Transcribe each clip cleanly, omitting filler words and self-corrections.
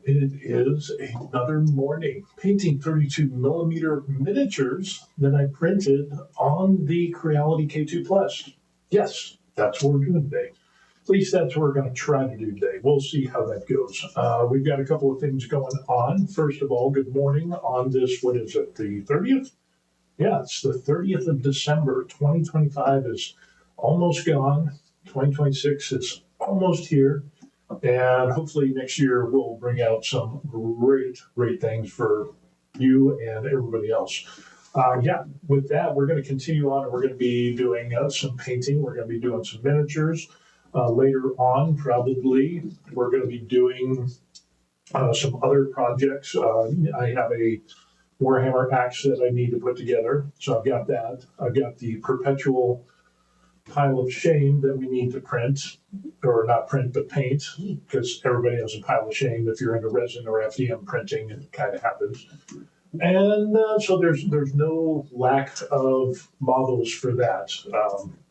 It is another morning painting 32 millimeter miniatures that I printed on the Creality K2 Plus. Yes, that's what we're doing today. At least that's what we're going to try to do today. We'll see how that goes. We've got a couple of things going on. First of all, good morning on this, what is it, the 30th? Yeah, it's the 30th of December. 2025 is almost gone. 2026 is almost here. And hopefully next year we'll bring out some great things for you and everybody else. With that, we're going to continue on and we're going to be doing some painting. We're going to be doing some miniatures. Later on, probably, we're going to be doing some other projects. I have a Warhammer axe that I need to put together. So I've got that. I've got the perpetual pile of shame that we need to print, or not print, but paint, because everybody has a pile of shame. If you're into resin or FDM printing, it kind of happens. And so there's no lack of models for that.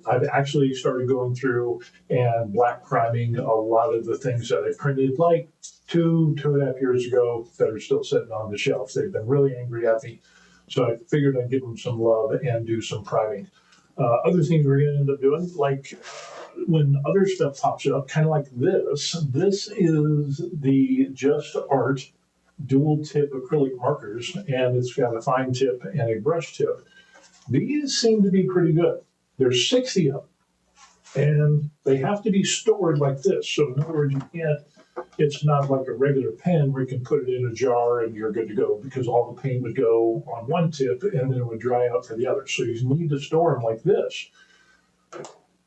I've actually started going through and black priming a lot of the things that I printed like 2.5 years ago that are still sitting on the shelf. They've been really angry at me. So I figured I'd give them some love and do some priming. Other things we're going to end up doing, like when other stuff pops up, kind of like this. This is the Just Art dual tip acrylic markers, and it's got a fine tip and a brush tip. These seem to be pretty good. There's 60 of them, and they have to be stored like this. So in other words, it's not like a regular pen where you can put it in a jar and you're good to go, because all the paint would go on one tip and then it would dry out for the other. So you need to store them like this.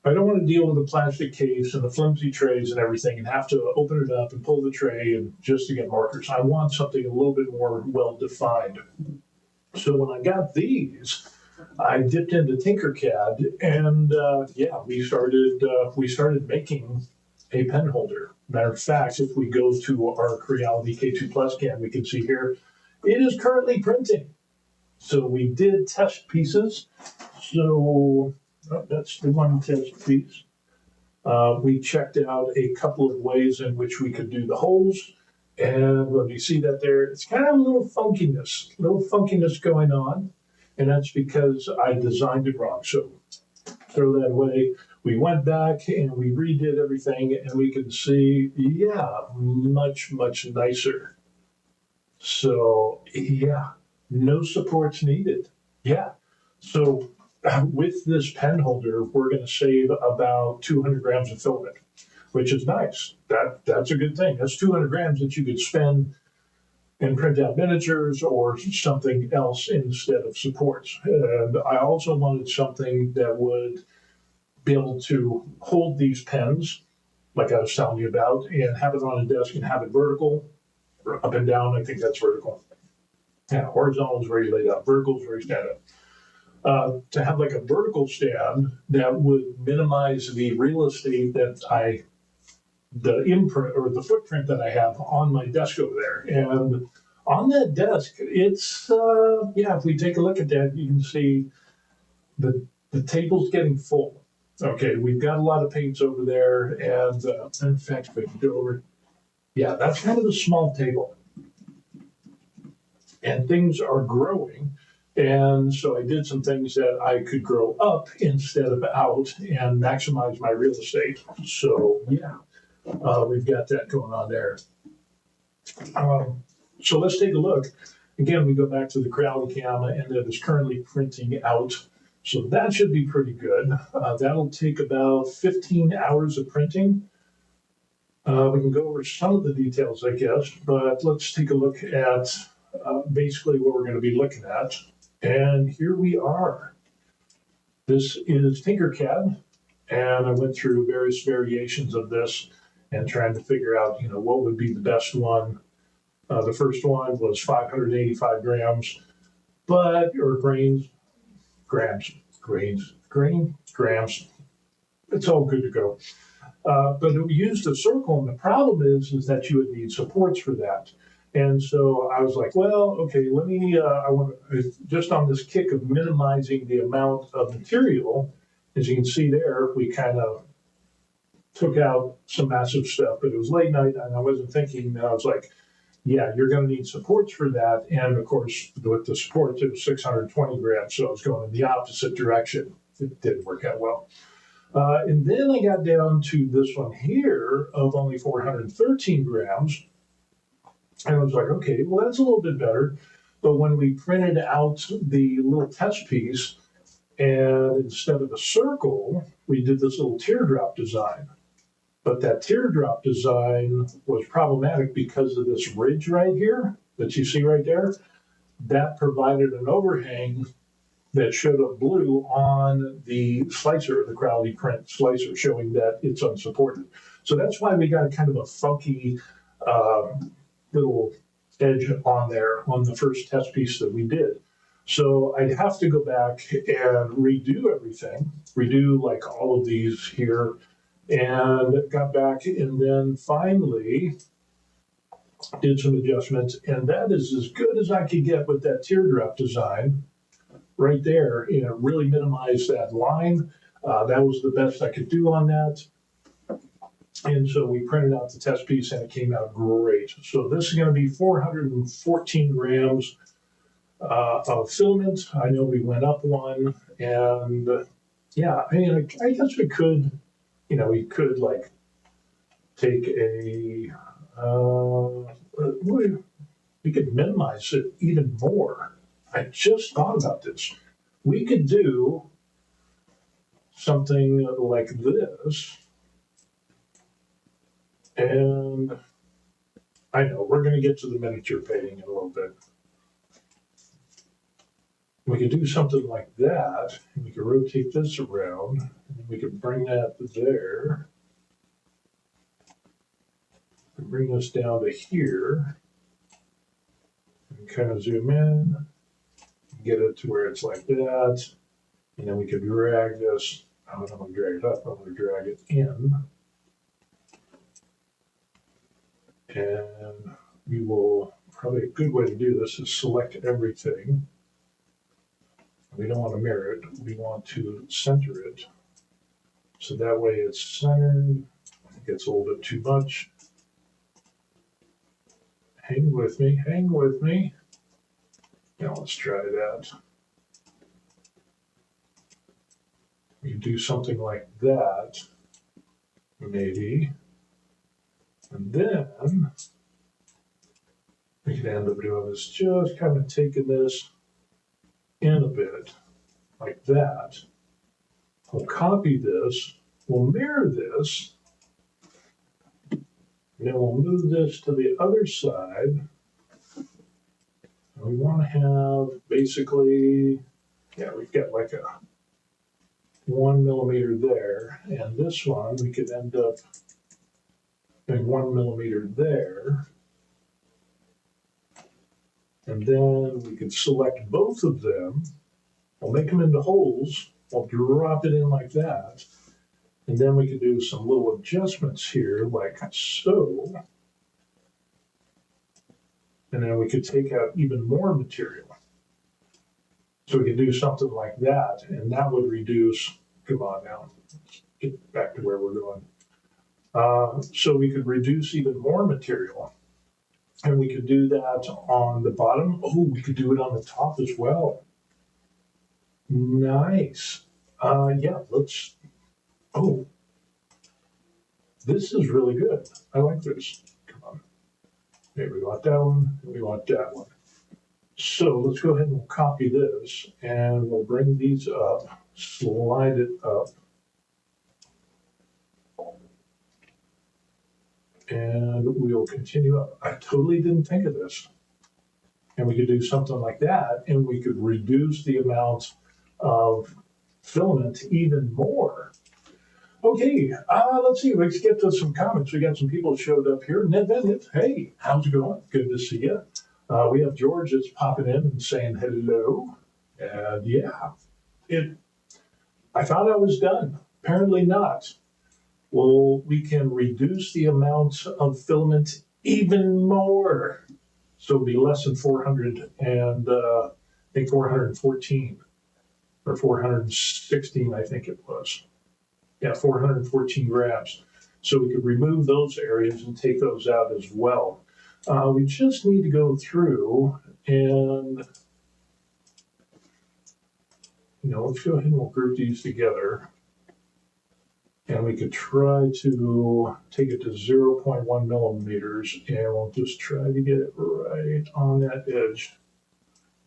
I don't want to deal with the plastic case and the flimsy trays and everything and have to open it up and pull the tray and just to get markers. I want something a little bit more well-defined. So when I got these, I dipped into Tinkercad and we started making a pen holder. Matter of fact, if we go to our Creality K2 Plus can, we can see here, it is currently printing. So we did test pieces. So that's the one test piece. We checked out a couple of ways in which we could do the holes. And when you see that there, it's kind of a little funkiness going on. And that's because I designed it wrong. So throw that away. We went back and we redid everything and we can see, much nicer. So, no supports needed. So with this pen holder, we're going to save about 200 grams of filament, which is nice. That's a good thing. That's 200 grams that you could spend and print out miniatures or something else instead of supports. And I also wanted something that would be able to hold these pens, like I was telling you about, and have it on a desk and have it vertical, or up and down. I think that's vertical. Yeah, horizontal is where you lay down. Vertical is where you stand up. To have like a vertical stand that would minimize the real estate the imprint or the footprint that I have on my desk over there. And on that desk, it's, if we take a look at that, you can see the table's getting full. Okay, we've got a lot of paints over there, and in fact, we can go over. Yeah, that's kind of a small table. And things are growing, and so I did some things that I could grow up instead of out and maximize my real estate. So, we've got that going on there. So let's take a look. Again, we go back to the Creality cam, and it is currently printing out. So that should be pretty good. That'll take about 15 hours of printing. We can go over some of the details, I guess, but let's take a look at basically what we're going to be looking at. And here we are. This is Tinkercad, and I went through various variations of this and trying to figure out, what would be the best one. The first one was 585 grams, grams. It's all good to go. But we used a circle, and the problem is that you would need supports for that. And so I was like, well, okay, let me, I want to, just on this kick of minimizing the amount of material, as you can see there, we kind of took out some massive stuff, but it was late night and I wasn't thinking, and I was like, yeah, you're going to need supports for that. And of course, with the supports, it was 620 grams, so I was going in the opposite direction. It didn't work out well. And then I got down to this one here of only 413 grams. And I was like, okay, well, that's a little bit better. But when we printed out the little test piece, and instead of a circle, we did this little teardrop design. But that teardrop design was problematic because of this ridge right here that you see right there. That provided an overhang that showed up blue on the slicer, the Creality print slicer, showing that it's unsupported. So that's why we got kind of a funky little edge on there on the first test piece that we did. So I'd have to go back and redo everything, redo like all of these here, and got back and then finally did some adjustments. And that is as good as I could get with that teardrop design right there. You know, really minimized that line. That was the best I could do on that. And so we printed out the test piece and it came out great. So this is going to be 414 grams of filament. I know we went up one, and yeah, I mean, I guess we could, you know, we could like take a, we could minimize it even more. I just thought about this. We could do something like this. And I know we're going to get to the miniature painting in a little bit. We could do something like that. And we could rotate this around. And we could bring that there. And bring this down to here. And kind of zoom in. Get it to where it's like that. And then we could drag this. I'm not going to drag it up. I'm going to drag it in. And we will, probably a good way to do this is select everything. We don't want to mirror it, we want to center it. So that way it's centered. I think it's a little bit too much. Hang with me, hang with me. Now let's try that. We can do something like that, maybe. And then we can end up doing this, just kind of taking this in a bit, like that. We'll copy this, we'll mirror this, and then we'll move this to the other side. And we want to have basically, yeah, we've got like a 1 millimeter there, and this one we could end up doing 1 millimeter there. And then we could select both of them. We'll make them into holes. We'll drop it in like that. And then we could do some little adjustments here, like so. And then we could take out even more material. So we could do something like that, and that would reduce, come on now, let's get back to where we're going. So we could reduce even more material. And we could do that on the bottom. Oh, we could do it on the top as well. Nice. Yeah, let's, oh, this is really good. I like this. Come on. Maybe we want that one, and we want that one. So let's go ahead and we'll copy this, and we'll bring these up, slide it up. And we'll continue up. I totally didn't think of this. And we could do something like that, and we could reduce the amount of filament even more. Okay, let's see. Let's get to some comments. We got some people showed up here. Ned Bennett, hey, how's it going? Good to see you. We have George that's popping in and saying hello. And yeah, I thought I was done. Apparently not. Well, we can reduce the amount of filament even more. So it'll be less than 400 and I think 414 or 416, I think it was. Yeah, 414 grams. So we could remove those areas and take those out as well. We just need to go through and, let's go ahead and we'll group these together. And we could try to take it to 0.1 millimeters, and we'll just try to get it right on that edge,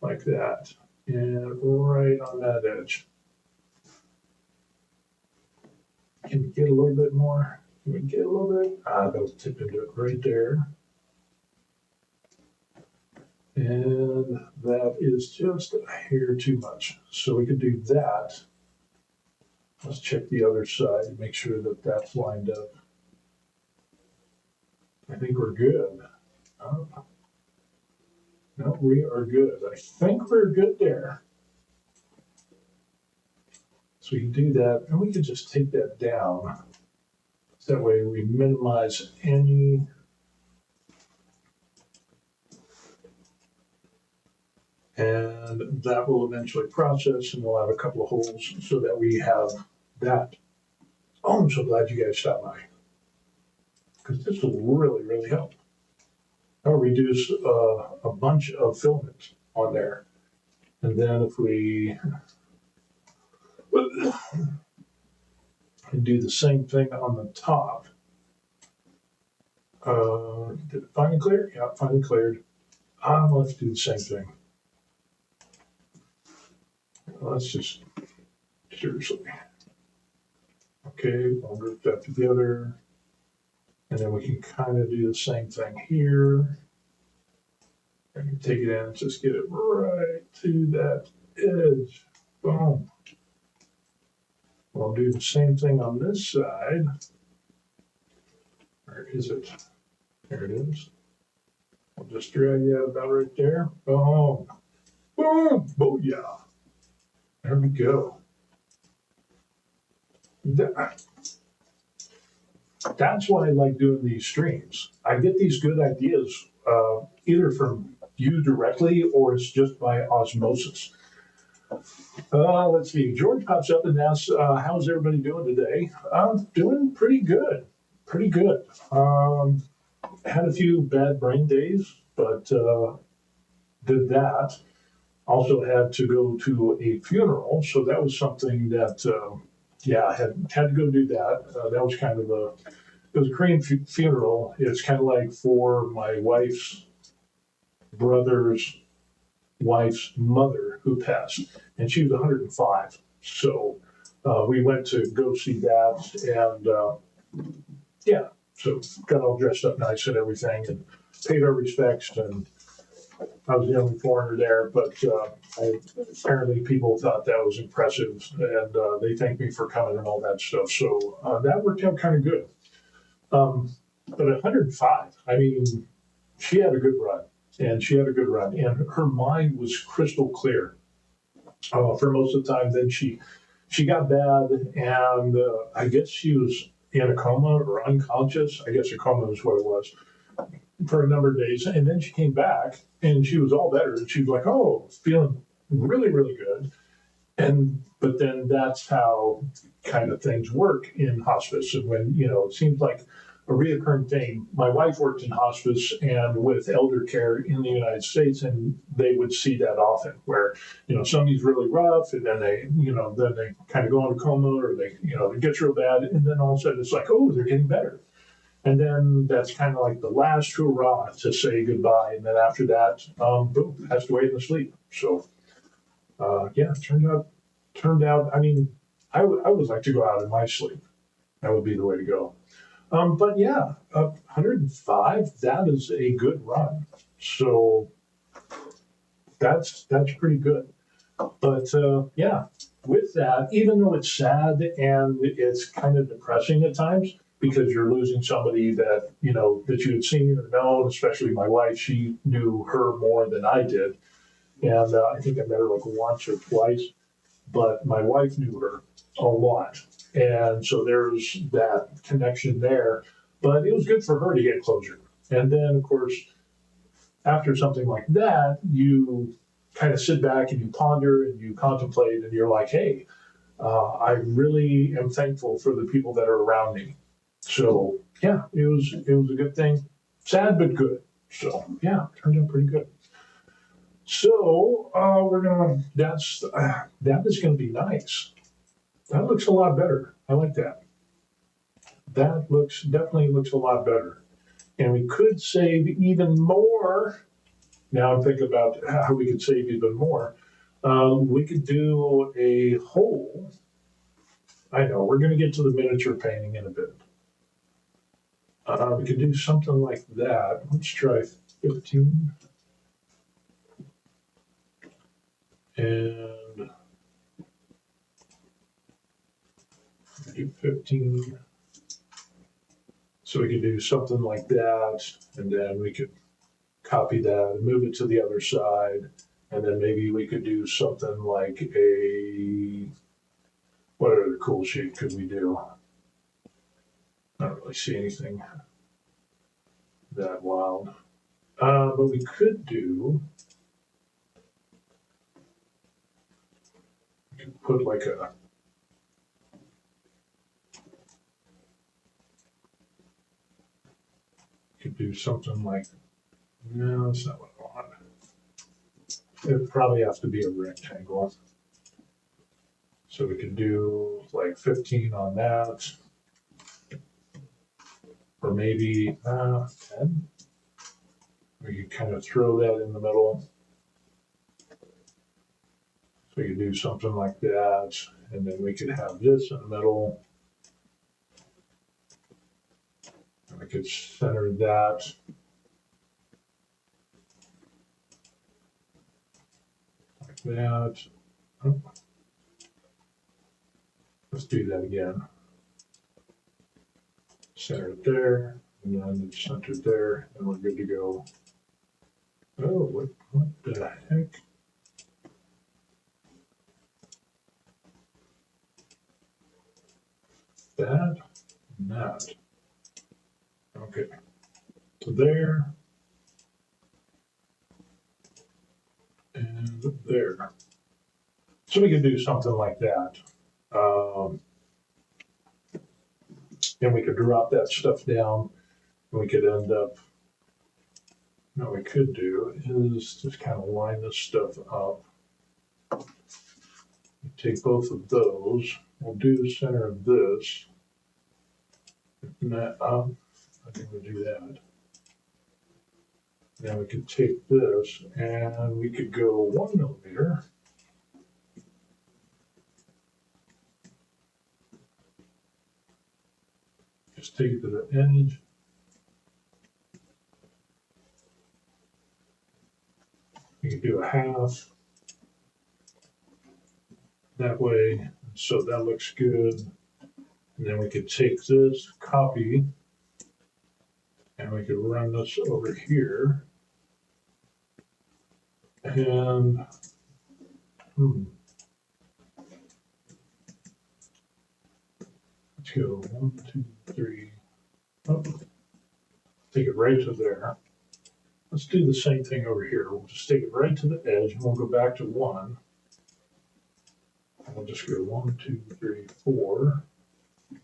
like that, and right on that edge. Can we get a little bit more? Can we get a little bit? That'll tip into it right there. And that is just a hair too much. So we could do that. Let's check the other side and make sure that that's lined up. I think we're good. No, we are good. I think we're good there. So we can do that, and we can just take that down. So that way we minimize any and that will eventually process, and we'll have a couple of holes so that we have that. Oh, I'm so glad you guys stopped by, because this will really, really help. I'll reduce a bunch of filament on there. And then if we do the same thing on the top. Did it finally clear? Yeah, it finally cleared. Let's do the same thing. Let's just, seriously. Okay, I'll group that together. And then we can kind of do the same thing here. And take it in, just get it right to that edge. Boom. We'll do the same thing on this side. Where is it? There it is. I'll just drag that about right there. Boom. Boom. Booyah. There we go. That's why I like doing these streams. I get these good ideas either from you directly or it's just by osmosis. Let's see. George pops up and asks, how's everybody doing today? Doing pretty good. Pretty good. Had a few bad brain days, but did that. Also had to go to a funeral, so that was something that, had to go do that. That was kind of it was a Korean funeral. It's kind of like for my wife's brother's wife's mother who passed, and she was 105. So we went to go see that, and so got all dressed up nice and everything, and paid our respects. And I was the only foreigner there, but apparently people thought that was impressive, and they thanked me for coming and all that stuff. So that worked out kind of good. But 105, I mean, she had a good run, and her mind was crystal clear for most of the time. Then she got bad, and I guess she was in a coma or unconscious. I guess a coma is what it was for a number of days. And then she came back, and she was all better. And she was like, oh, feeling really, really good. But then that's how kind of things work in hospice. And when, it seems like a reoccurring thing. My wife worked in hospice and with elder care in the United States, and they would see that often where, somebody's really rough, and then they kind of go into coma, or they get real bad. And then all of a sudden it's like, oh, they're getting better. And then that's kind of like the last hurrah to say goodbye. And then after that, boom, has to wait in the sleep. So, it turned out, I mean, I would like to go out in my sleep. That would be the way to go. But 105, that is a good run. So that's pretty good. But with that, even though it's sad and it's kind of depressing at times, because you're losing somebody that, that you had seen or known, especially my wife, she knew her more than I did. And I think I met her like once or twice, but my wife knew her a lot. And so there's that connection there. But it was good for her to get closure. And then, of course, after something like that, you kind of sit back and you ponder and you contemplate, and you're like, hey, I really am thankful for the people that are around me. So, it was a good thing. Sad, but good. So yeah, turned out pretty good. So that is gonna be nice. That looks a lot better. I like that. That definitely looks a lot better. And we could save even more. Now I'm thinking about how we could save even more. We could do a whole. I know we're going to get to the miniature painting in a bit. We could do something like that. Let's try 15 and do 15. So we could do something like that, and then we could copy that and move it to the other side. And then maybe we could do something like what other cool shape could we do? I don't really see anything that wild. But we could put like could do something like, no, that's not what I want. It probably has to be a rectangle. So we could do like 15 on that. Or maybe 10. We could kind of throw that in the middle. So we could do something like that. And then we could have this in the middle. And we could center that. Like that. Oh. Let's do that again. Center it there, and then it's centered there, and we're good to go. Oh, what the heck? That and that. Okay. So there. And there. So we could do something like that. And we could drop that stuff down. And we could end up, what we could do is just kind of line this stuff up. Take both of those. We'll do the center of this. I think we'll do that. Now we could take this and we could go 1 millimeter. Just take it to the edge. You can do a half. That way, so that looks good. And then we could take this, copy, and we could run this over here. And, let's go 1, 2, 3. Oh, take it right to there. Let's do the same thing over here. We'll just take it right to the edge, and we'll go back to 1. And we'll just go 1, 2, 3, 4. And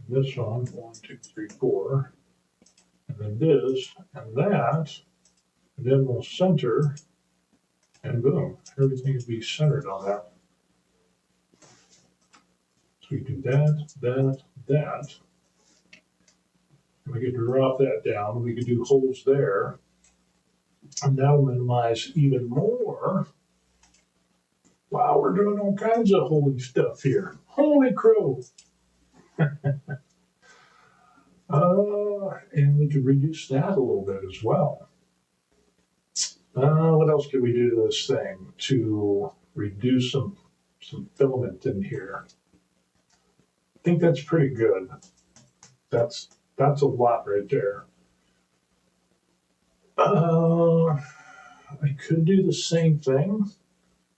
this one, 1, 2, 3, 4. And then this and that. And then we'll center, and boom, everything will be centered on that. So we do that, that. And we could drop that down. We could do holes there. And that'll minimize even more. Wow, we're doing all kinds of holy stuff here. Holy crow. And we could reduce that a little bit as well. What else could we do to this thing to reduce some filament in here? I think that's pretty good. That's a lot right there. I could do the same thing.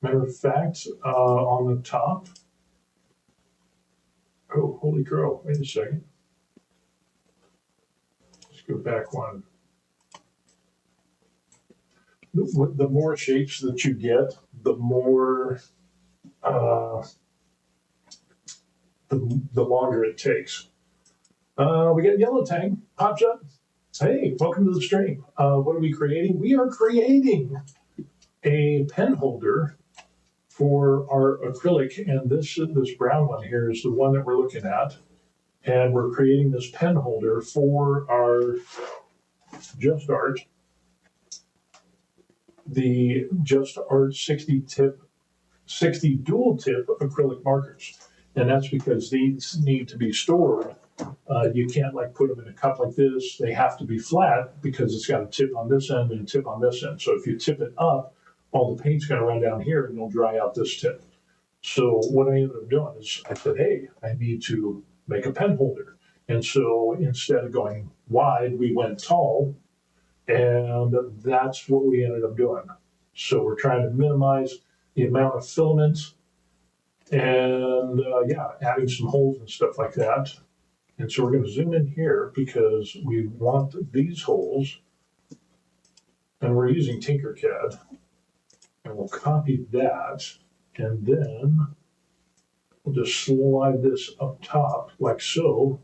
Matter of fact, on the top. Oh, holy crow. Wait a second. Let's go back one. The more shapes that you get, the more, the longer it takes. We got yellow tang, pops up. Hey, welcome to the stream. What are we creating? We are creating a pen holder for our acrylic, and this brown one here is the one that we're looking at. And we're creating this pen holder for our Just Art, the Just Art 60 dual tip acrylic markers. And that's because these need to be stored. You can't like put them in a cup like this. They have to be flat because it's got a tip on this end and a tip on this end. So if you tip it up, all the paint's going to run down here and it'll dry out this tip. So what I ended up doing is I said, hey, I need to make a pen holder. And so instead of going wide, we went tall. And that's what we ended up doing. So we're trying to minimize the amount of filament and adding some holes and stuff like that. And so we're going to zoom in here because we want these holes, and we're using Tinkercad, and we'll copy that, and then we'll just slide this up top like so.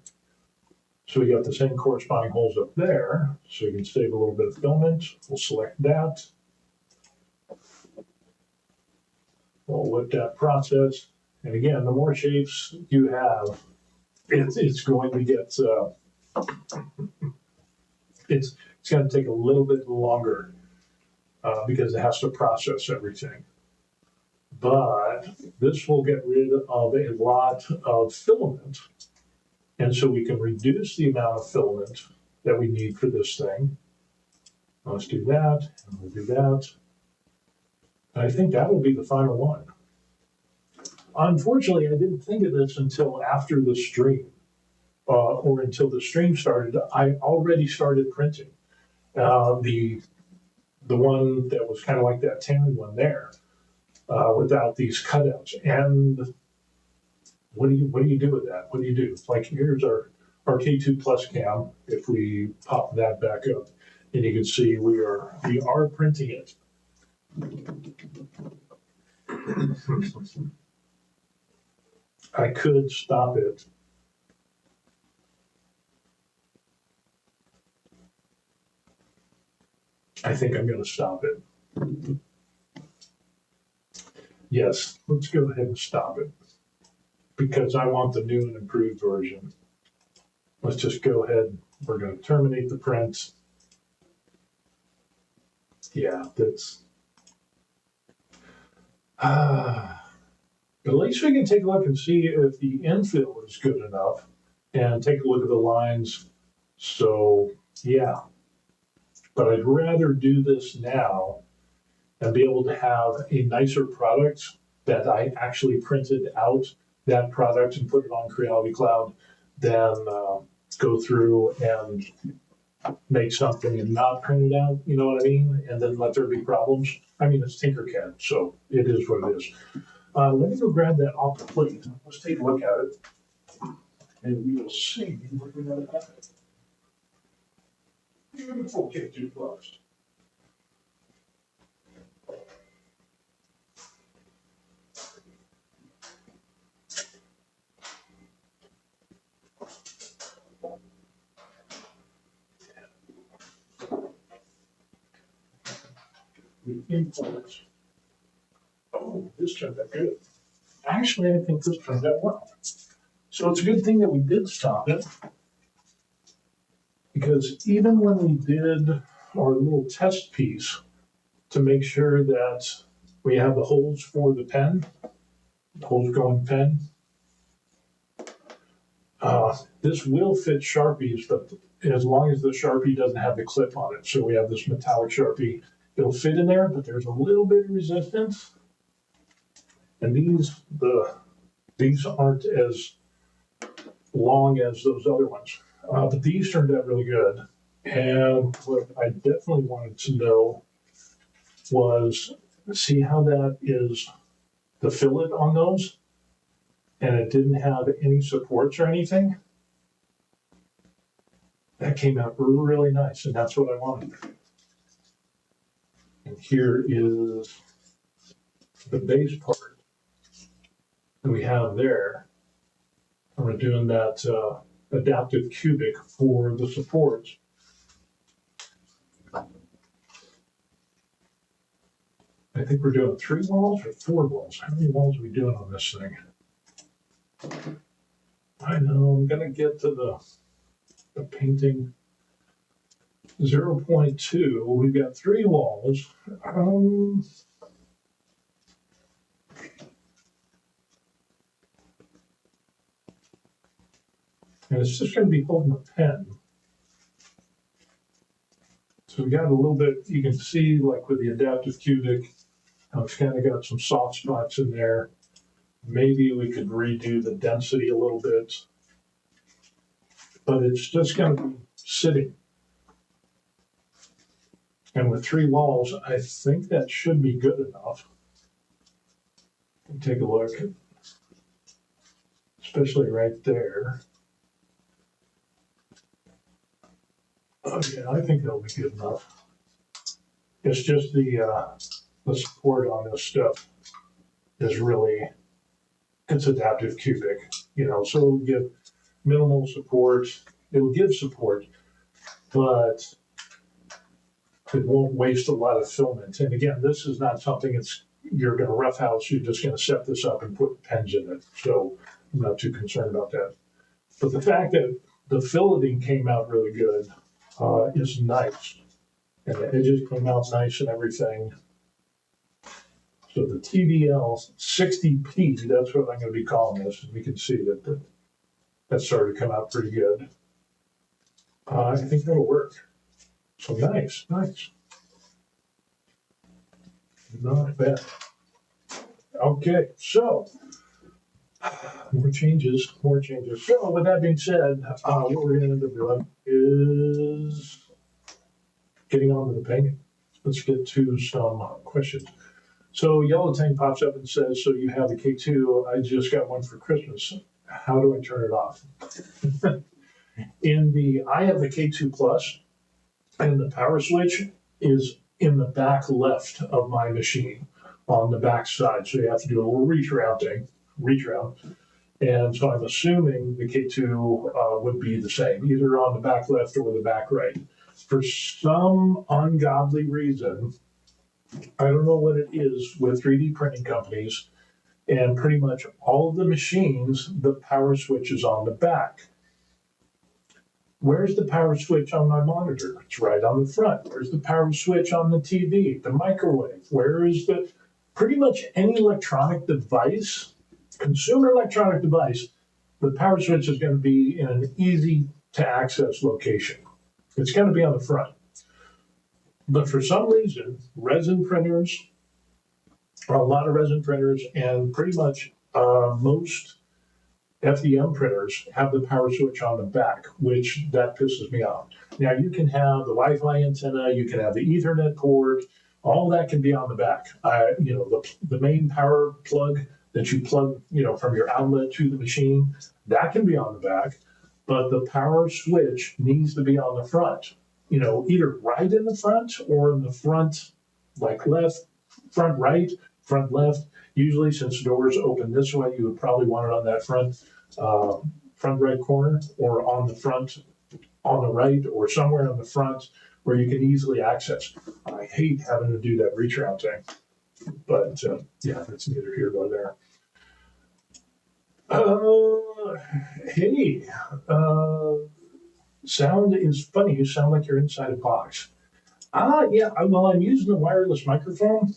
So we got the same corresponding holes up there, so you can save a little bit of filament. We'll select that. We'll let that process. And again, the more shapes you have, it's going to get, it's going to take a little bit longer because it has to process everything. But this will get rid of a lot of filament. And so we can reduce the amount of filament that we need for this thing. Let's do that, and we'll do that. And I think that will be the final one. Unfortunately, I didn't think of this until after the stream, or until the stream started. I already started printing the one that was kind of like that tan one there, without these cutouts. And what do you do with that? What do you do? Like here's our K2 Plus cam. If we pop that back up, and you can see we are printing it. I could stop it. I think I'm going to stop it. Yes, let's go ahead and stop it because I want the new and improved version. Let's just go ahead. We're going to terminate the print. Yeah, that's. But at least we can take a look and see if the infill is good enough and take a look at the lines. So, yeah. But I'd rather do this now and be able to have a nicer product that I actually printed out that product and put it on Creality Cloud than go through and make something and not print it out, you know what I mean? And then let there be problems. I mean, it's Tinkercad, so it is what it is. Let me go grab that off the plate. Let's take a look at it. And we will see what we have at it. Beautiful K2 Plus. We import. Oh, this turned out good. Actually, I think this turned out well. So it's a good thing that we did stop it, because even when we did our little test piece to make sure that we have the holes for the pen, the holes going pen, this will fit Sharpies, but as long as the Sharpie doesn't have the clip on it. So we have this metallic Sharpie, it'll fit in there, but there's a little bit of resistance. And these aren't as long as those other ones, but these turned out really good. And what I definitely wanted to know was, see how that is the fillet on those, and it didn't have any supports or anything. That came out really nice, and that's what I wanted. And here is the base part that we have there. And we're doing that adaptive cubic for the supports. I think we're doing 3 walls or 4 walls. How many walls are we doing on this thing? I know, I'm gonna get to the painting. 0.2, we've got 3 walls. And it's just gonna be holding a pen. So we got a little bit, you can see like with the adaptive cubic, how it's kind of got some soft spots in there. Maybe we could redo the density a little bit, but it's just going to be sitting. And with 3 walls, I think that should be good enough. Take a look, especially right there. Oh yeah, I think that'll be good enough. It's just the support on this stuff is really, it's adaptive cubic, so it'll give minimal support. It'll give support, but it won't waste a lot of filament. And again, this is not something you're going to roughhouse. You're just going to set this up and put pens in it. So I'm not too concerned about that. But the fact that the filleting came out really good is nice. And the edges came out nice and everything. So the TVL 60P, that's what I'm going to be calling this. And we can see that started to come out pretty good. I think that'll work. So nice. Not bad. Okay, so more changes. So with that being said, what we're going to end up doing is getting on to the painting. Let's get to some questions. So Yellow Tank pops up and says, so you have a K2, I just got one for Christmas. How do I turn it off? I have the K2 Plus, and the power switch is in the back left of my machine on the back side. So you have to do a little reach route. And so I'm assuming the K2 would be the same, either on the back left or the back right. For some ungodly reason, I don't know what it is with 3D printing companies, and pretty much all of the machines, the power switch is on the back. Where's the power switch on my monitor? It's right on the front. Where's the power switch on the TV, the microwave? Where is pretty much any electronic device, consumer electronic device, the power switch is going to be in an easy to access location. It's going to be on the front. But for some reason, resin printers, a lot of resin printers, and pretty much most FDM printers have the power switch on the back, which that pisses me off. Now you can have the Wi-Fi antenna, you can have the Ethernet port, all that can be on the back. The main power plug that you plug, from your outlet to the machine, that can be on the back, but the power switch needs to be on the front. Either right in the front or in the front, like left, front right, front left. Usually, since doors open this way, you would probably want it on that front right corner, or on the front, on the right, or somewhere on the front where you can easily access. I hate having to do that reach around thing, but that's neither here nor there. Hey, sound is funny. You sound like you're inside a box. Yeah. Well, I'm using a wireless microphone.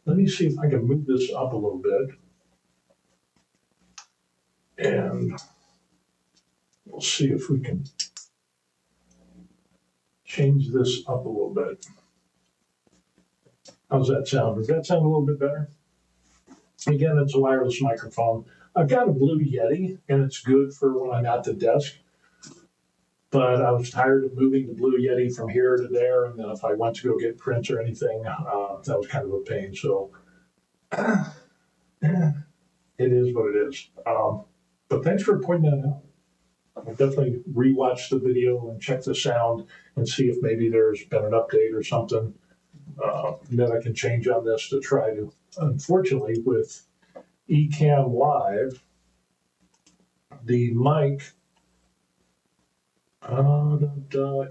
Let me see if I can move this up a little bit. And we'll see if we can change this up a little bit. How's that sound? Does that sound a little bit better? Again, it's a wireless microphone. I've got a Blue Yeti, and it's good for when I'm at the desk. But I was tired of moving the Blue Yeti from here to there, and then if I went to go get prints or anything, that was kind of a pain. So it is what it is. But thanks for pointing that out. I'll definitely rewatch the video and check the sound and see if maybe there's been an update or something that I can change on this to try to. Unfortunately, with Ecamm Live, the mic,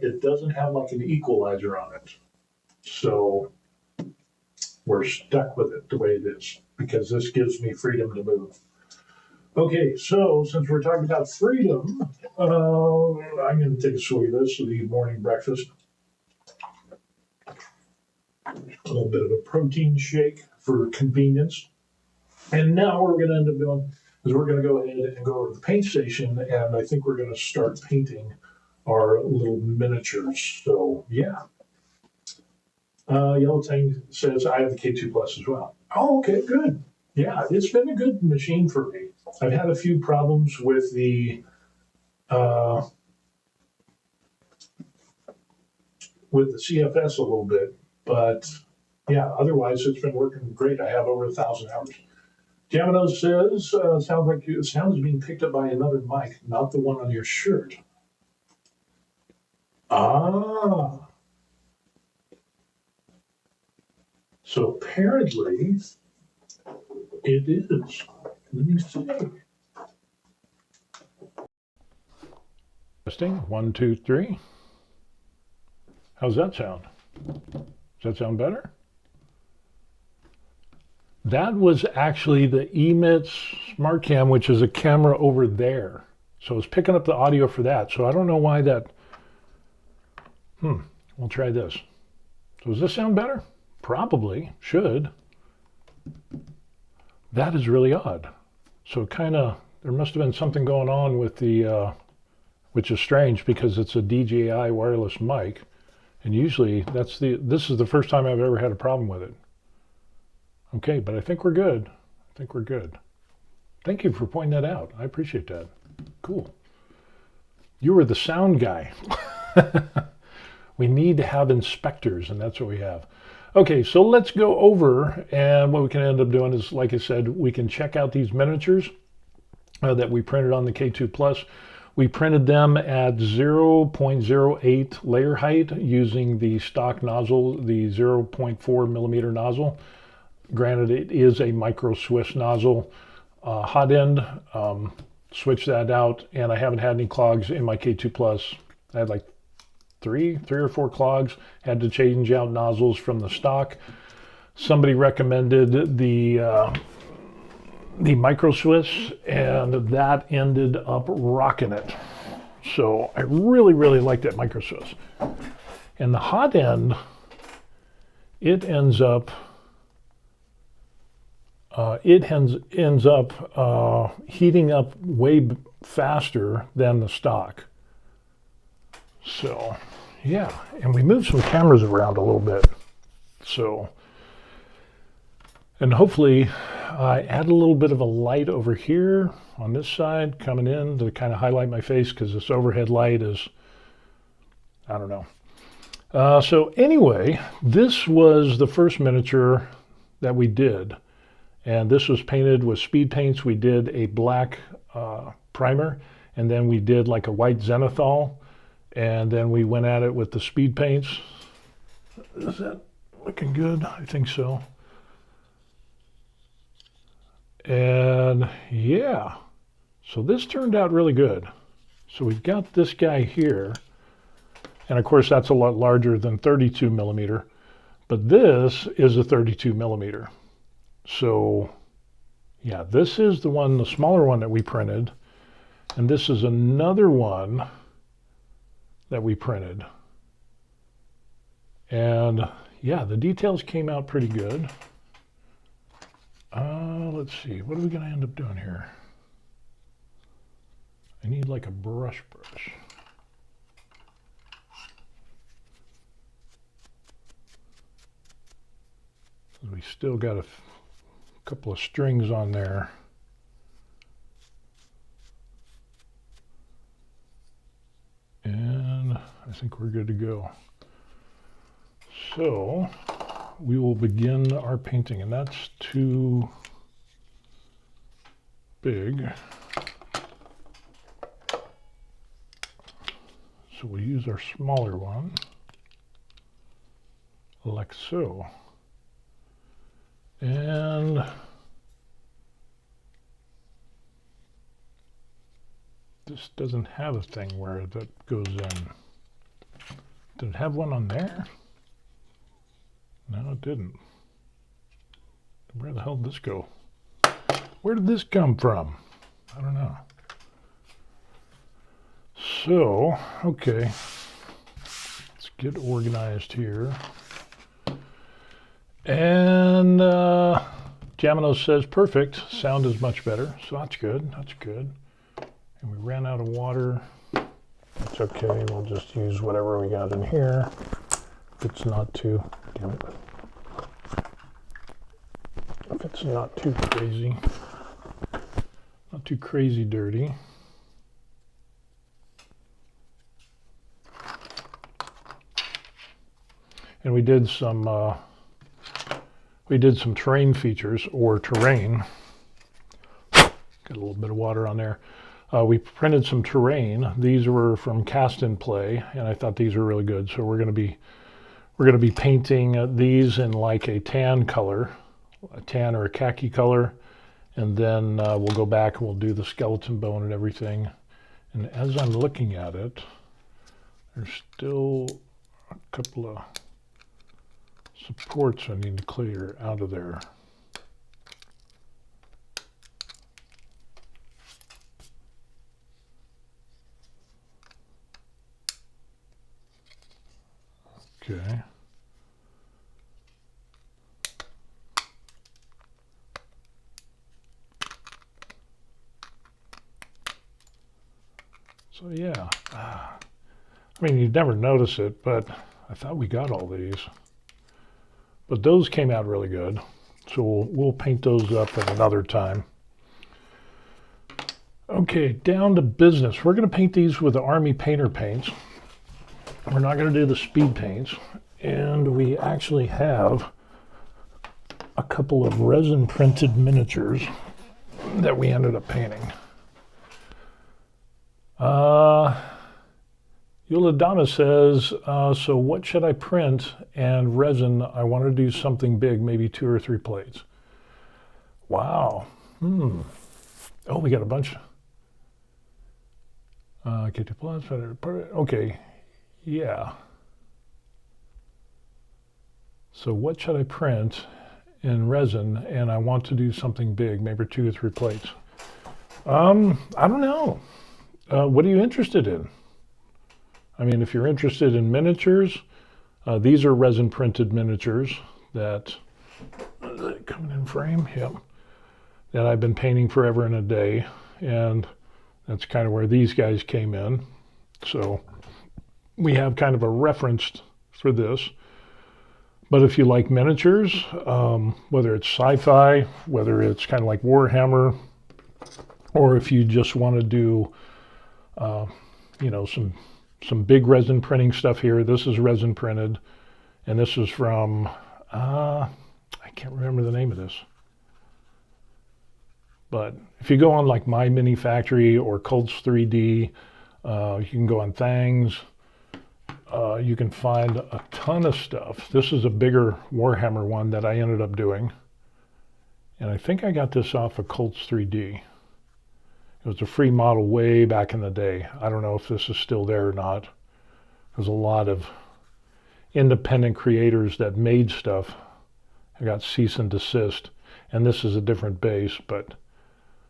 it doesn't have like an equalizer on it. So we're stuck with it the way it is because this gives me freedom to move. Okay, so since we're talking about freedom, I'm going to take a swig of this for the morning breakfast. A little bit of a protein shake for convenience. And now what we're going to end up doing is we're going to go ahead and go over to the paint station, and I think we're going to start painting our little miniatures. So, yeah. Yellow Tang says, I have the K2 Plus as well. Oh, okay, good. Yeah, it's been a good machine for me. I've had a few problems with the CFS a little bit, but yeah, otherwise it's been working great. I have over 1,000 hours. Jamino says, sounds like the sound is being picked up by another mic, not the one on your shirt. Ah. So apparently it is. Let me see. Testing, 1, 2, 3. How's that sound? Does that sound better? That was actually the eMITS Smart Cam, which is a camera over there. So it's picking up the audio for that. So I don't know why that. We'll try this. So does this sound better? Probably, should. That is really odd. So there must have been something going on with the, which is strange because it's a DJI wireless mic. And usually this is the first time I've ever had a problem with it. Okay, but I think we're good. Thank you for pointing that out. I appreciate that. Cool. You were the sound guy. We need to have inspectors, and that's what we have. Okay, so let's go over, and what we can end up doing is, like I said, we can check out these miniatures that we printed on the K2 Plus. We printed them at 0.08 layer height using the stock nozzle, the 0.4 millimeter nozzle. Granted, it is a micro Swiss nozzle, hot end. Switched that out, and I haven't had any clogs in my K2 Plus. I had like three or four clogs. Had to change out nozzles from the stock. Somebody recommended the micro Swiss, and that ended up rocking it. So I really like that micro Swiss. And the hot end, it ends up heating up way faster than the stock. So yeah, and we moved some cameras around a little bit. So, and hopefully I add a little bit of a light over here on this side coming in to kind of highlight my face because this overhead light is, I don't know. So anyway, this was the first miniature that we did. And this was painted with speed paints. We did a black primer, and then we did like a white zenithal, and then we went at it with the speed paints. Is that looking good? I think so. And yeah, so this turned out really good. So we've got this guy here, and of course that's a lot larger than 32 millimeter, but this is a 32 millimeter. So yeah, this is the one, the smaller one that we printed, and this is another one that we printed. And yeah, the details came out pretty good. Let's see, what are we going to end up doing here? I need like a brush. We still got a couple of strings on there. And I think we're good to go. So we will begin our painting, and that's too big. So we'll use our smaller one, like so. And this doesn't have a thing where that goes in. Did it have one on there? No, it didn't. Where the hell did this go? Where did this come from? I don't know. So, okay. Let's get organized here. And Jamino says, perfect. Sound is much better. So that's good. That's good. And we ran out of water. That's okay. We'll just use whatever we got in here. If it's not too, damn it. If it's not too crazy. Not too crazy dirty. And we did some terrain features, or terrain. Got a little bit of water on there. We printed some terrain. These were from Cast and Play, and I thought these were really good. So we're going to be painting these in like a tan color, a tan or a khaki color, and then we'll go back and we'll do the skeleton bone and everything. And as I'm looking at it, there's still a couple of supports I need to clear out of there. Okay. So yeah, I mean, you'd never notice it, but I thought we got all these. But those came out really good. So we'll paint those up at another time. Okay, down to business. We're going to paint these with the Army Painter paints. We're not going to do the speed paints. And we actually have a couple of resin printed miniatures that we ended up painting. Yuladama says, so what should I print and resin? I want to do something big, maybe 2 or 3 plates. Wow. Oh, we got a bunch. K2 plus, okay, yeah. So what should I print in resin? And I want to do something big, maybe 2 or 3 plates. I don't know. What are you interested in? I mean, if you're interested in miniatures, these are resin printed miniatures that coming in frame, yep, that I've been painting forever and a day, and that's kind of where these guys came in. So we have kind of a reference for this. But if you like miniatures, whether it's sci-fi, whether it's kind of like Warhammer, or if you just want to do, you know, some big resin printing stuff here. This is resin printed, and this is from, I can't remember the name of this. But if you go on like My Mini Factory or Cults 3D, you can go on Thangs. You can find a ton of stuff. This is a bigger Warhammer one that I ended up doing. And I think I got this off of Cults 3D. It was a free model way back in the day. I don't know if this is still there or not. There's a lot of independent creators that made stuff. I got cease and desist, and this is a different base, but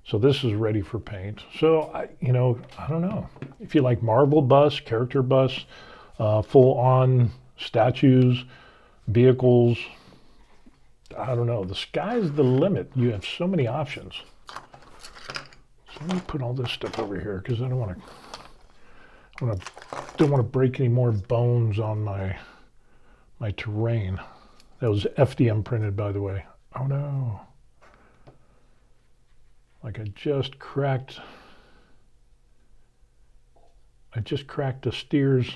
so this is ready for paint. So I don't know. If you like marble bus, character bus, full-on statues, vehicles, I don't know. The sky's the limit. You have so many options. So let me put all this stuff over here because I don't want to break any more bones on my terrain. That was FDM printed, by the way. Oh no. Like I just cracked the steer's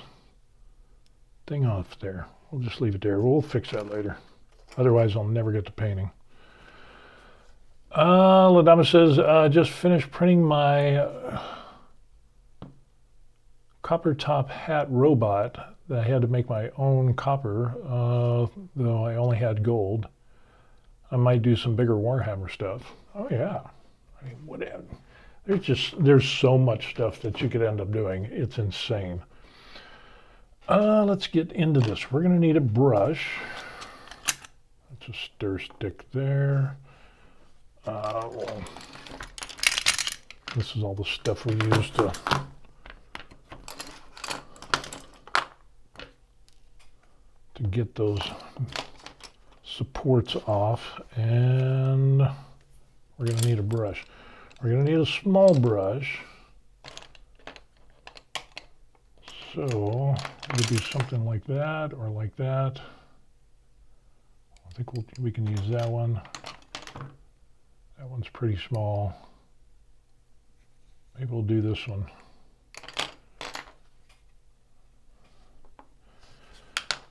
thing off there. We'll just leave it there. We'll fix that later. Otherwise, I'll never get to painting. Ladama says, just finished printing my copper top hat robot. I had to make my own copper, though I only had gold. I might do some bigger Warhammer stuff. Oh yeah. I mean, whatever. There's so much stuff that you could end up doing. It's insane. Let's get into this. We're going to need a brush. Just stir stick there. Well, this is all the stuff we use to get those supports off, and we're going to need a brush. We're going to need a small brush. So we'll do something like that or like that. I think we can use that one. That one's pretty small. Maybe we'll do this one.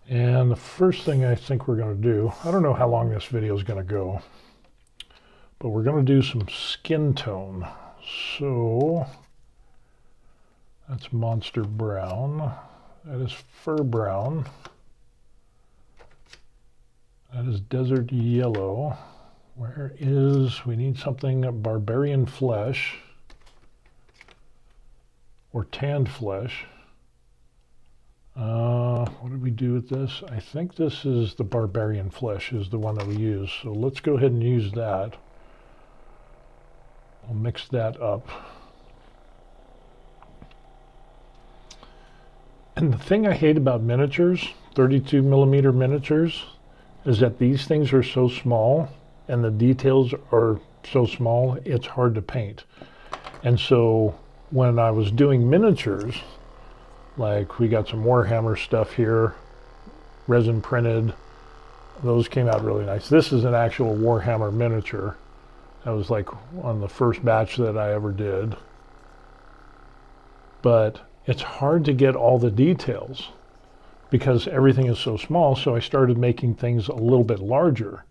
And the first thing I think we're going to do, I don't know how long this video is going to go, but we're going to do some skin tone. So that's Monster Brown. That is Fur Brown. That is Desert Yellow. Where is, we need something, Barbarian Flesh or Tanned Flesh. What did we do with this? I think this is the Barbarian Flesh is the one that we use. So let's go ahead and use that. I'll mix that up. And the thing I hate about miniatures, 32 millimeter miniatures, is that these things are so small and the details are so small, it's hard to paint. And so when I was doing miniatures, like we got some Warhammer stuff here, resin printed, those came out really nice. This is an actual Warhammer miniature. That was like on the first batch that I ever did. But it's hard to get all the details because everything is so small. So I started making things a little bit larger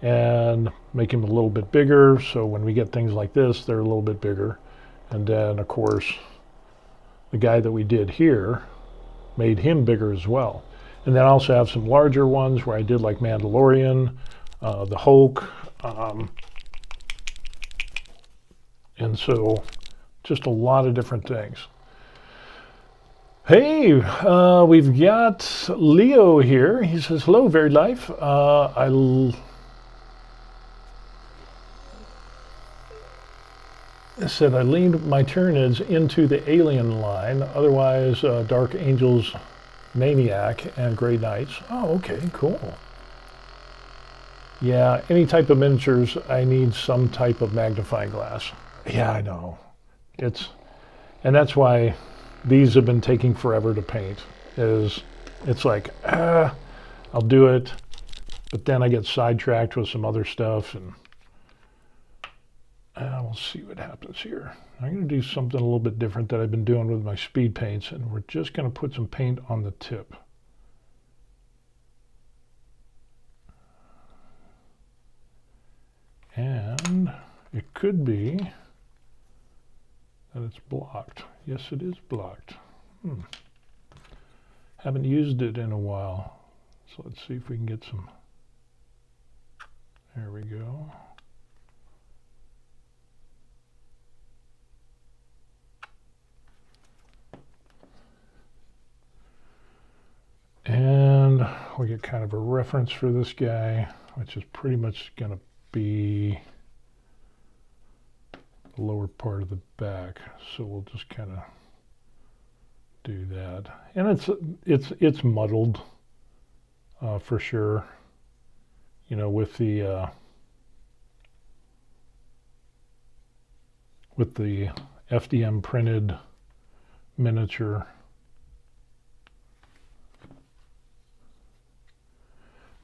and making them a little bit bigger. So when we get things like this, they're a little bit bigger. And then of course, the guy that we did here made him bigger as well. And then I also have some larger ones where I did like Mandalorian, the Hulk, and so just a lot of different things. Hey, we've got Leo here. He says, hello, Very Life. I said I leaned my Tyranids into the Alien line, otherwise Dark Angels, Maniac, and Grey Knights. Oh, okay, cool. Yeah, any type of miniatures, I need some type of magnifying glass. Yeah, I know. And that's why these have been taking forever to paint. It's like, I'll do it, but then I get sidetracked with some other stuff, and we'll see what happens here. I'm going to do something a little bit different that I've been doing with my speed paints, and we're just going to put some paint on the tip. And it could be that it's blocked. Yes, it is blocked. Haven't used it in a while. So let's see if we can get some. There we go. And we get kind of a reference for this guy, which is pretty much going to be the lower part of the back. So we'll just kind of do that. And it's muddled for sure, you know, with the FDM printed miniature.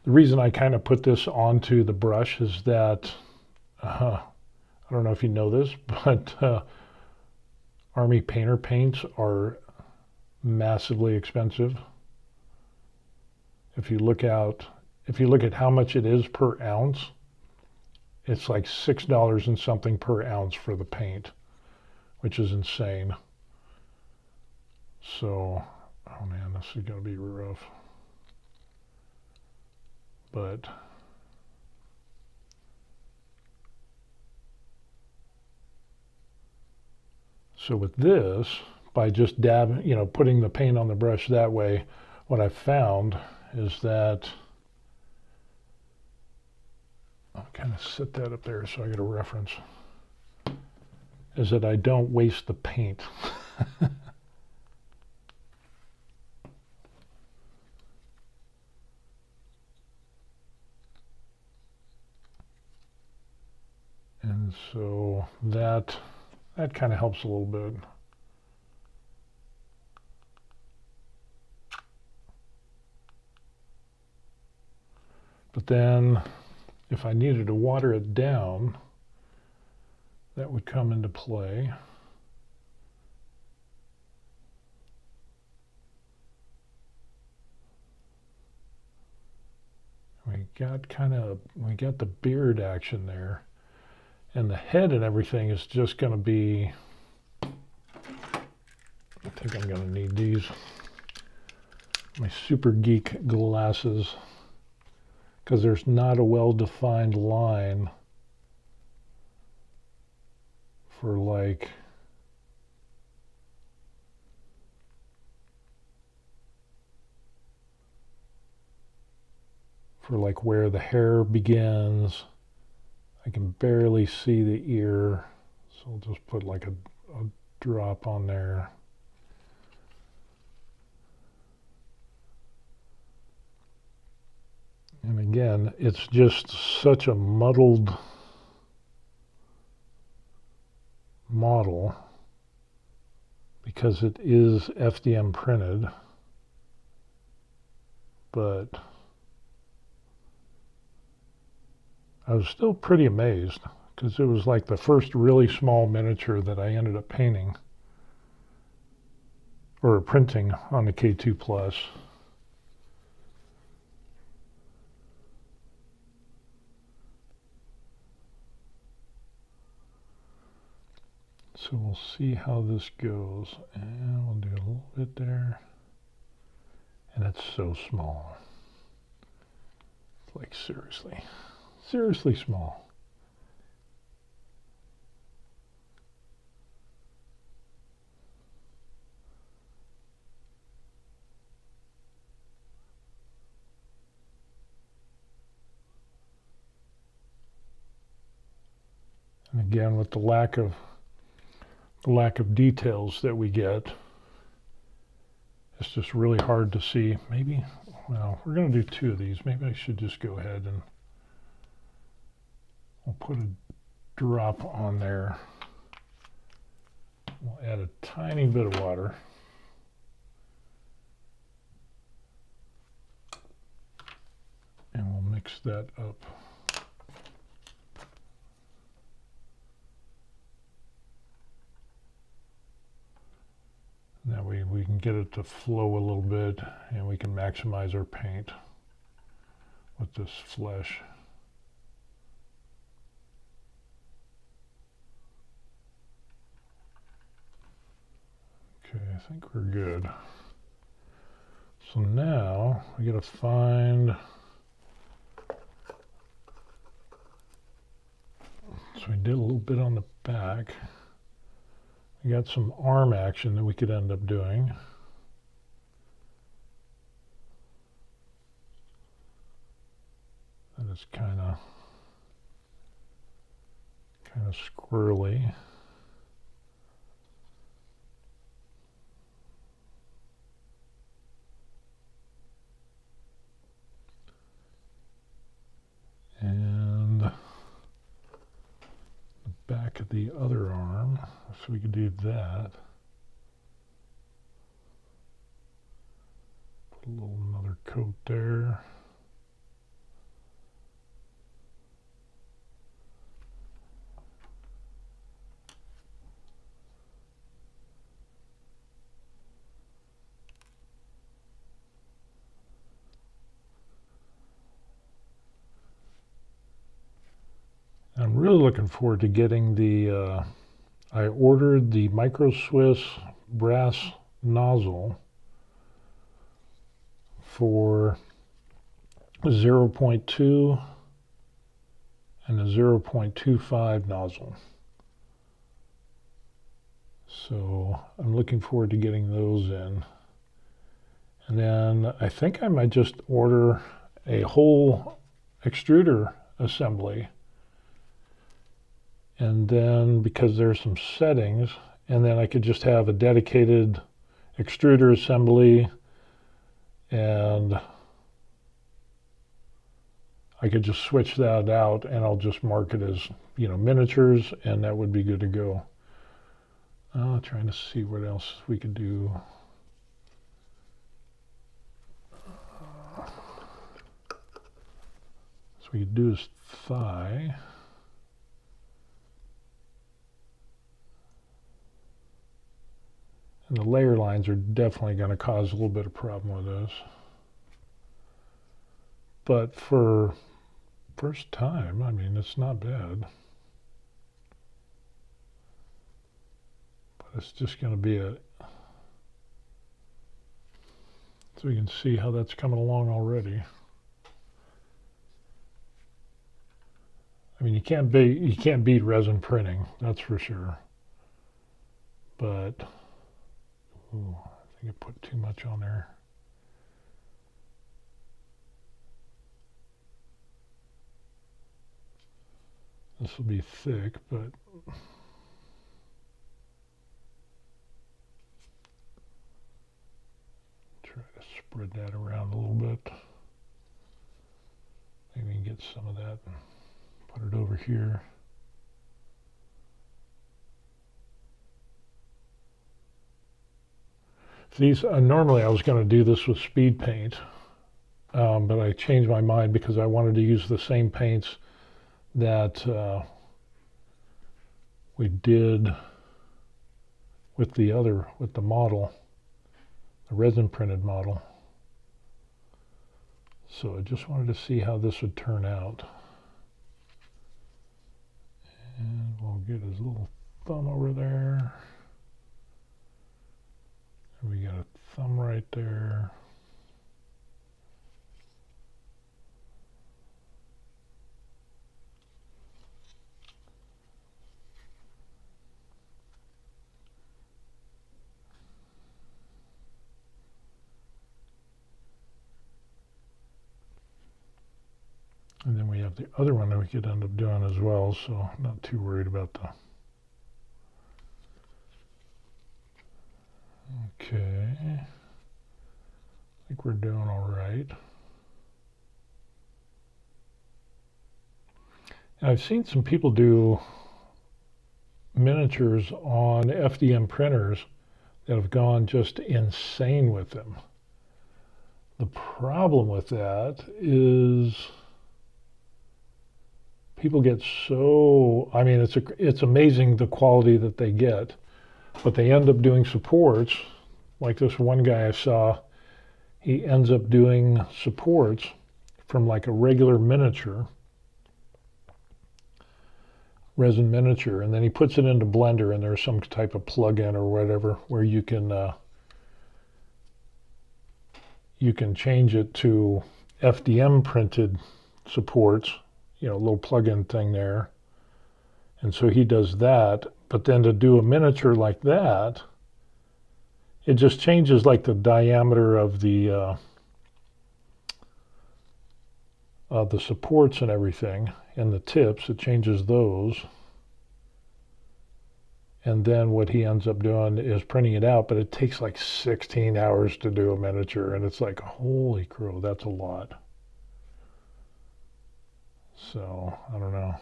The reason I kind of put this onto the brush is that, I don't know if you know this, but Army painter paints are massively expensive. If you look at how much it is per ounce, it's like $6 and something per ounce for the paint, which is insane. So, oh man, this is going to be rough. But so with this, by just putting the paint on the brush that way, what I found is that I'll kind of set that up there so I get a reference, is that I don't waste the paint. And so that kind of helps a little bit. But then if I needed to water it down, that would come into play. We got the beard action there. And the head and everything is just going to be, I think I'm going to need these, my super geek glasses, because there's not a well-defined line for like where the hair begins. I can barely see the ear, so I'll just put like a drop on there. And again, it's just such a muddled model because it is FDM printed, but I was still pretty amazed because it was like the first really small miniature that I ended up painting or printing on the K2 Plus. So we'll see how this goes, and we'll do a little bit there, and it's so small. It's like seriously small. And again, with the lack of details that we get, it's just really hard to see. Maybe, well, we're going to do two of these. Maybe I should just go ahead and we'll put a drop on there. We'll add a tiny bit of water. And we'll mix that up. That way we can get it to flow a little bit and we can maximize our paint with this flesh. Okay, I think we're good. So now we gotta find, so we did a little bit on the back. We got some arm action that we could end up doing. That is kind of squirrely. And the back of the other arm, so we could do that. Put a little another coat there. I'm really looking forward to getting the, I ordered the Micro Swiss brass nozzle for 0.2 and a 0.25 nozzle. So I'm looking forward to getting those in. And then I think I might just order a whole extruder assembly. And then because there's some settings, and then I could just have a dedicated extruder assembly, and I could just switch that out, and I'll just mark it as, miniatures, and that would be good to go. Trying to see what else we could do. So we could do his thigh. And the layer lines are definitely going to cause a little bit of problem with this. But for first time, I mean, it's not bad. But it's just going to be so you can see how that's coming along already. I mean, you can't beat resin printing, that's for sure. But ooh, I think I put too much on there. This will be thick, but try to spread that around a little bit. Maybe get some of that and put it over here. These normally I was going to do this with speed paint, but I changed my mind because I wanted to use the same paints that we did with the model, the resin printed model. So I just wanted to see how this would turn out. And we'll get his little thumb over there. And we got a thumb right there. And then we have the other one that we could end up doing as well, so I'm not too worried about the... Okay. I think we're doing all right. And I've seen some people do miniatures on FDM printers that have gone just insane with them. The problem with that is people get so, I mean, it's amazing the quality that they get, but they end up doing supports. Like this one guy I saw, he ends up doing supports from like a regular miniature, resin miniature, and then he puts it into Blender, and there's some type of plug-in or whatever where you can change it to FDM printed supports, a little plug-in thing there. And so he does that, but then to do a miniature like that, it just changes like the diameter of the supports and everything, and the tips, it changes those. And then what he ends up doing is printing it out, but it takes like 16 hours to do a miniature, and it's like, holy crow, that's a lot. So, I don't know.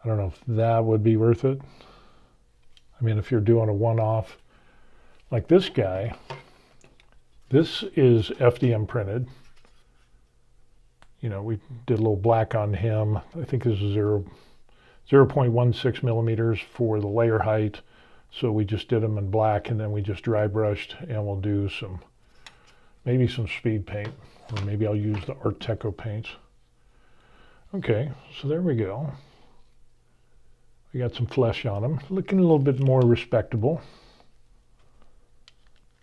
I don't know if that would be worth it. I mean, if you're doing a one-off, like this guy, this is FDM printed. We did a little black on him. I think this is 0.16 millimeters for the layer height. So we just did them in black, and then we just dry brushed, and we'll do maybe some speed paint, or maybe I'll use the Art Deco paints. Okay, so there we go. We got some flesh on him, looking a little bit more respectable.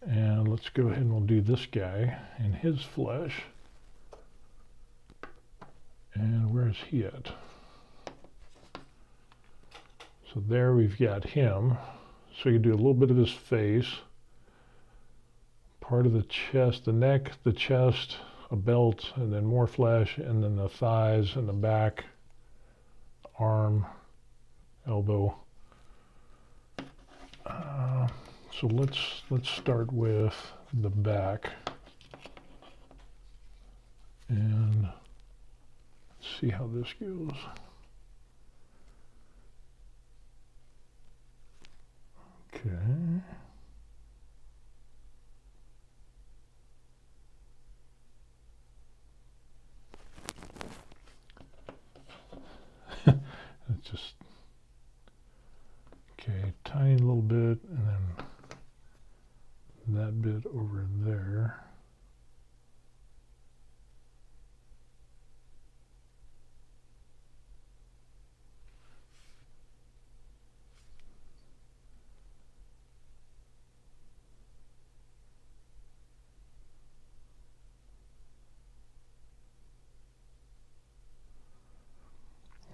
And let's go ahead and we'll do this guy and his flesh. And where's he at? So there we've got him. So you do a little bit of his face, part of the chest, the neck, the chest, a belt, and then more flesh, and then the thighs and the back, arm, elbow. So let's start with the back and see how this goes. Okay. It's just, okay, tiny little bit, and then that bit over there.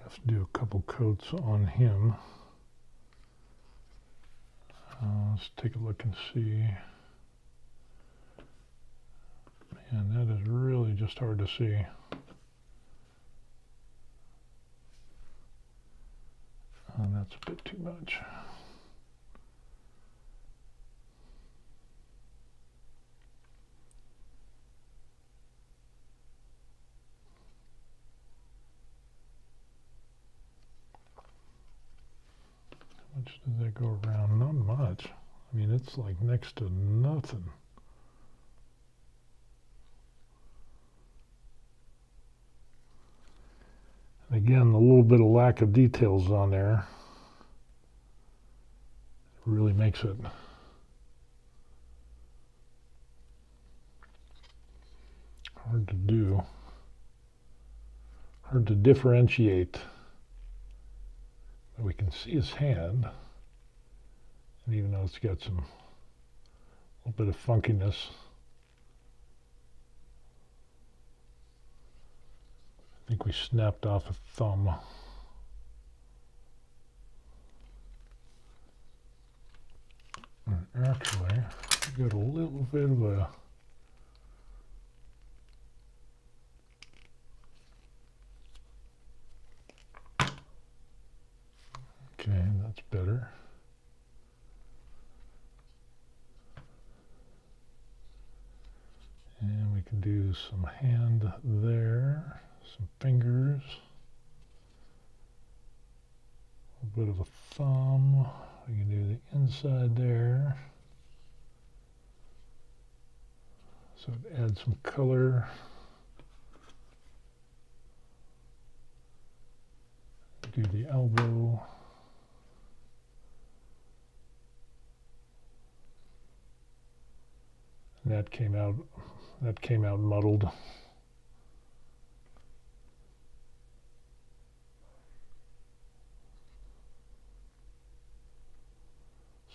Have to do a couple coats on him. Let's take a look and see. Man, that is really just hard to see. That's a bit too much. How much does that go around? Not much. I mean, it's like next to nothing. Again, a little bit of lack of details on there really makes it hard to do, hard to differentiate. But we can see his hand, and even though it's got some little bit of funkiness, I think we snapped off a thumb. And actually, we got a little bit of a okay, that's better. And we can do some hand there, some fingers, a bit of a thumb. We can do the inside there. So it adds some color. Do the elbow. And that came out muddled.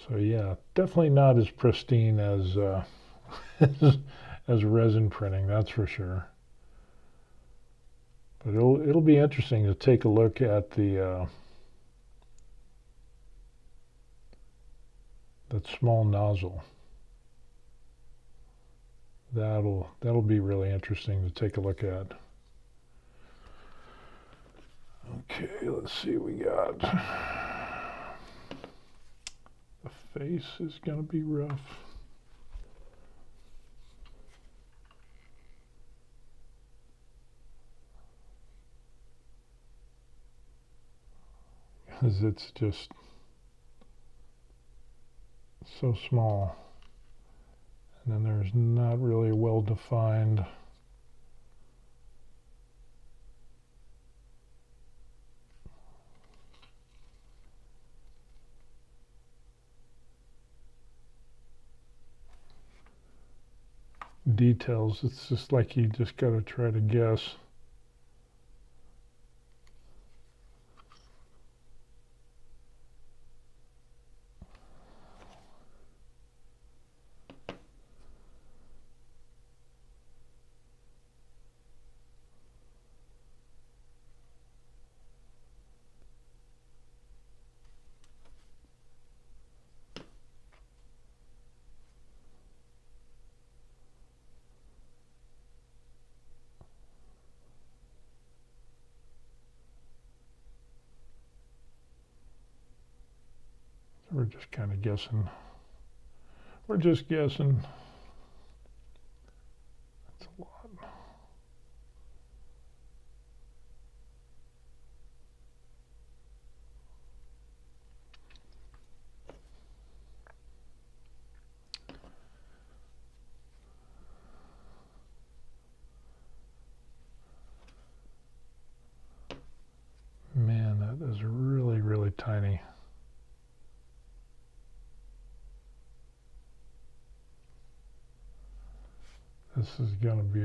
So yeah, definitely not as pristine as as resin printing, that's for sure. But it'll be interesting to take a look at the that small nozzle. That'll be really interesting to take a look at. Okay, let's see what we got. The face is gonna be rough. Because it's just so small. And then there's not really a well-defined details. It's just like you just got to try to guess. we're just kind of guessing. We're just guessing. That's a lot. Man, that is really, really tiny. This is going to be,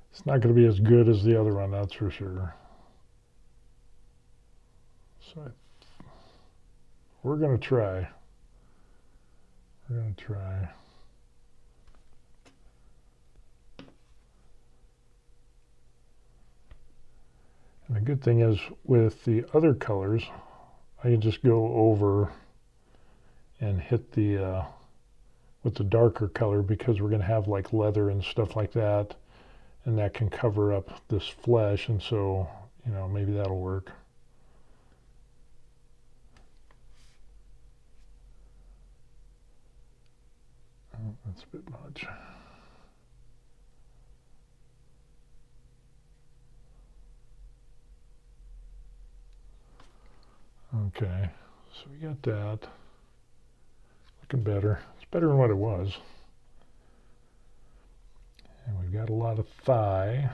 it's not going to be as good as the other one, that's for sure. So we're going to try. We're going to try. And the good thing is with the other colors, I can just go over and hit the with the darker color, because we're going to have like leather and stuff like that, and that can cover up this flesh, and so, you know, maybe that'll work. Oh, that's a bit much. Okay, so we got that. Looking better. It's better than what it was. And we've got a lot of thigh.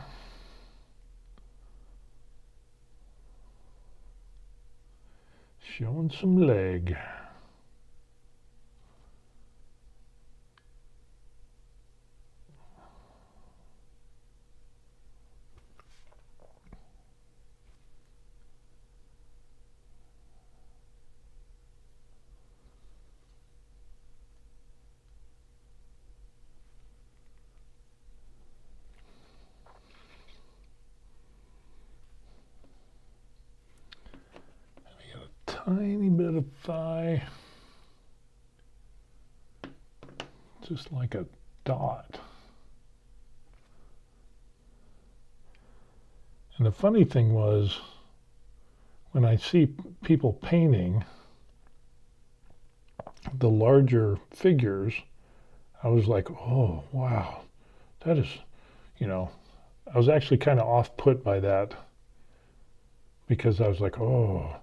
Showing some leg. Tiny bit of thigh, just like a dot. And the funny thing was, when I see people painting the larger figures, I was like, oh, wow, that is, you know, I was actually kind of off-put by that, because I was like, oh,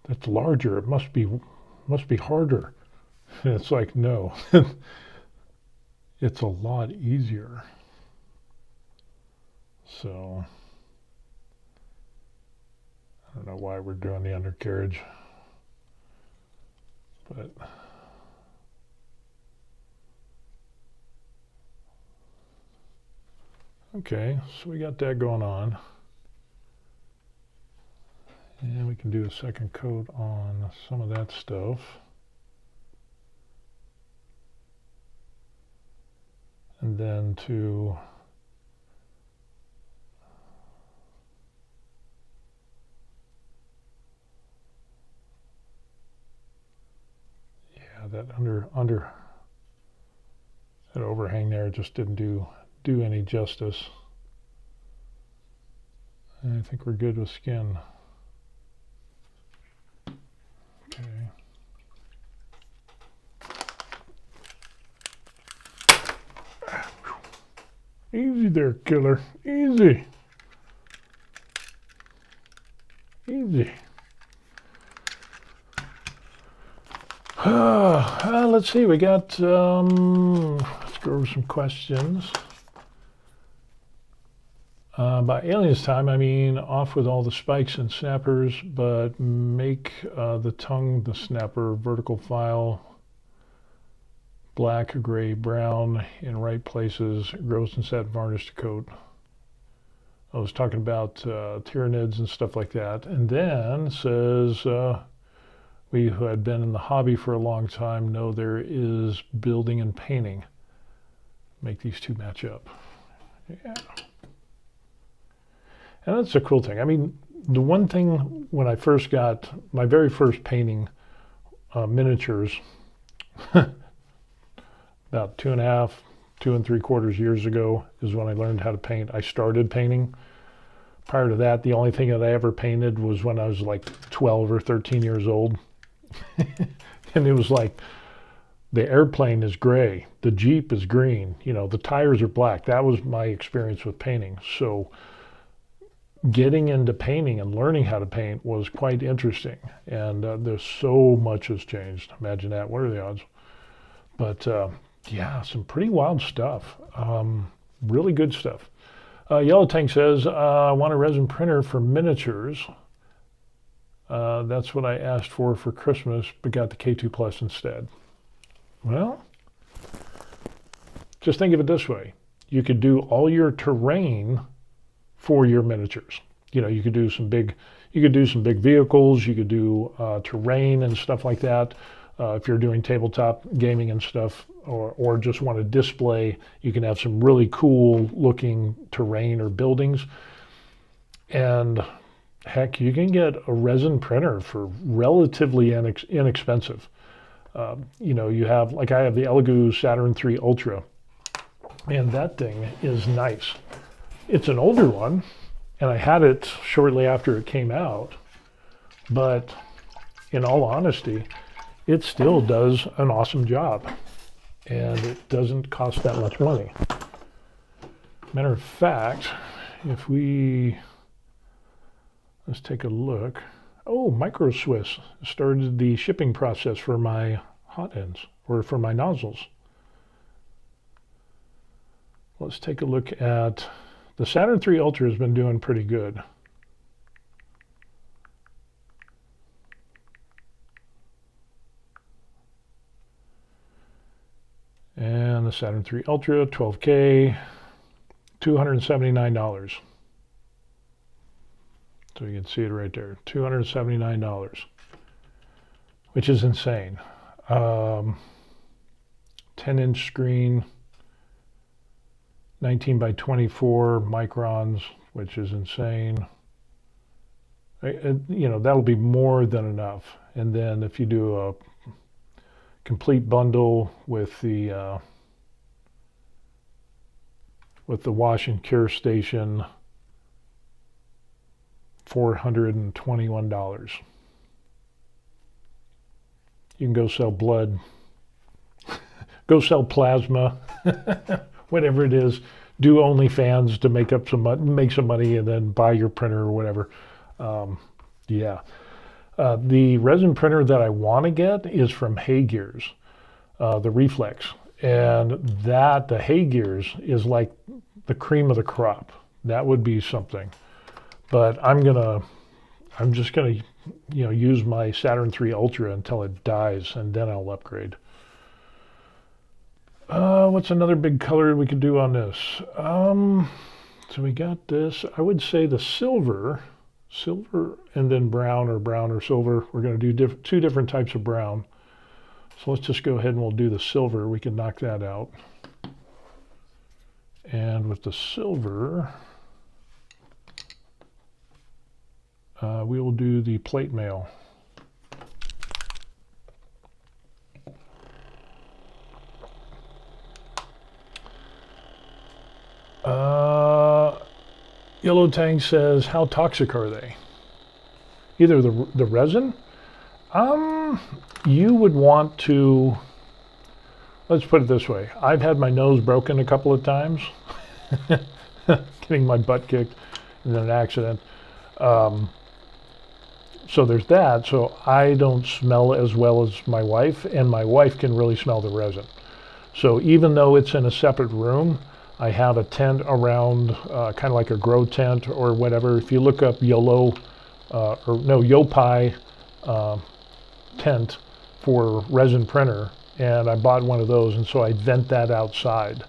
that's larger. It must be harder. And it's like, no, it's a lot easier. So I don't know why we're doing the undercarriage, but okay, so we got that going on. And we can do a second coat on some of that stuff. And then that under that overhang there just didn't do any justice. And I think we're good with skin. Okay. Easy there, killer. Easy. Easy. Let's see, we got, let's go over some questions. By aliens time, I mean off with all the spikes and snappers, but make the tongue the snapper, vertical file, black, gray, brown in right places, gross and satin varnish to coat. I was talking about Tyranids and stuff like that. And then says, we who had been in the hobby for a long time know there is building and painting. Make these two match up. Yeah. And that's a cool thing. I mean, the one thing when I first got my very first painting miniatures, about 2 3/4 years ago is when I learned how to paint. I started painting. Prior to that, the only thing that I ever painted was when I was like 12 or 13 years old. And it was like, the airplane is gray, the Jeep is green, the tires are black. That was my experience with painting. So getting into painting and learning how to paint was quite interesting. And there's so much has changed. Imagine that. What are the odds? But yeah, some pretty wild stuff. Really good stuff. Yellow Tank says, I want a resin printer for miniatures. That's what I asked for Christmas, but got the K2 Plus instead. Well, just think of it this way. You could do all your terrain for your miniatures. You could do some big vehicles, you could do terrain and stuff like that. If you're doing tabletop gaming and stuff, or just want to display, you can have some really cool looking terrain or buildings. And heck, you can get a resin printer for relatively inexpensive. You have, like I have the Elegoo Saturn III Ultra, and that thing is nice. It's an older one, and I had it shortly after it came out, but in all honesty, it still does an awesome job, and it doesn't cost that much money. Matter of fact, let's take a look. Oh, Micro Swiss started the shipping process for my hot ends, or for my nozzles. Let's take a look at the Saturn III Ultra. Has been doing pretty good. And the Saturn III Ultra, 12K, $279. So you can see it right there, $279, which is insane. 10-inch screen, 19 by 24 microns, which is insane. That'll be more than enough. And then if you do a complete bundle with the wash and cure station, $421. You can go sell blood, go sell plasma, whatever it is. Do OnlyFans to make some money, and then buy your printer or whatever. Yeah. The resin printer that I want to get is from Hay Gears, the Reflex, and the Hay Gears is like the cream of the crop. That would be something. But I'm just gonna use my Saturn III Ultra until it dies, and then I'll upgrade. What's another big color we could do on this? So we got this. I would say the silver, and then brown or silver. We're going to do two different types of brown. So let's just go ahead and we'll do the silver. We can knock that out. And with the silver, we will do the plate mail. Yellow Tank says, how toxic are they? Either the resin? You would want to, let's put it this way. I've had my nose broken a couple of times, getting my butt kicked in an accident. So there's that. So I don't smell as well as my wife, and my wife can really smell the resin. So even though it's in a separate room, I have a tent around, kind of like a grow tent or whatever. If you look up Yopai tent for resin printer, and I bought one of those, and so I vent that outside,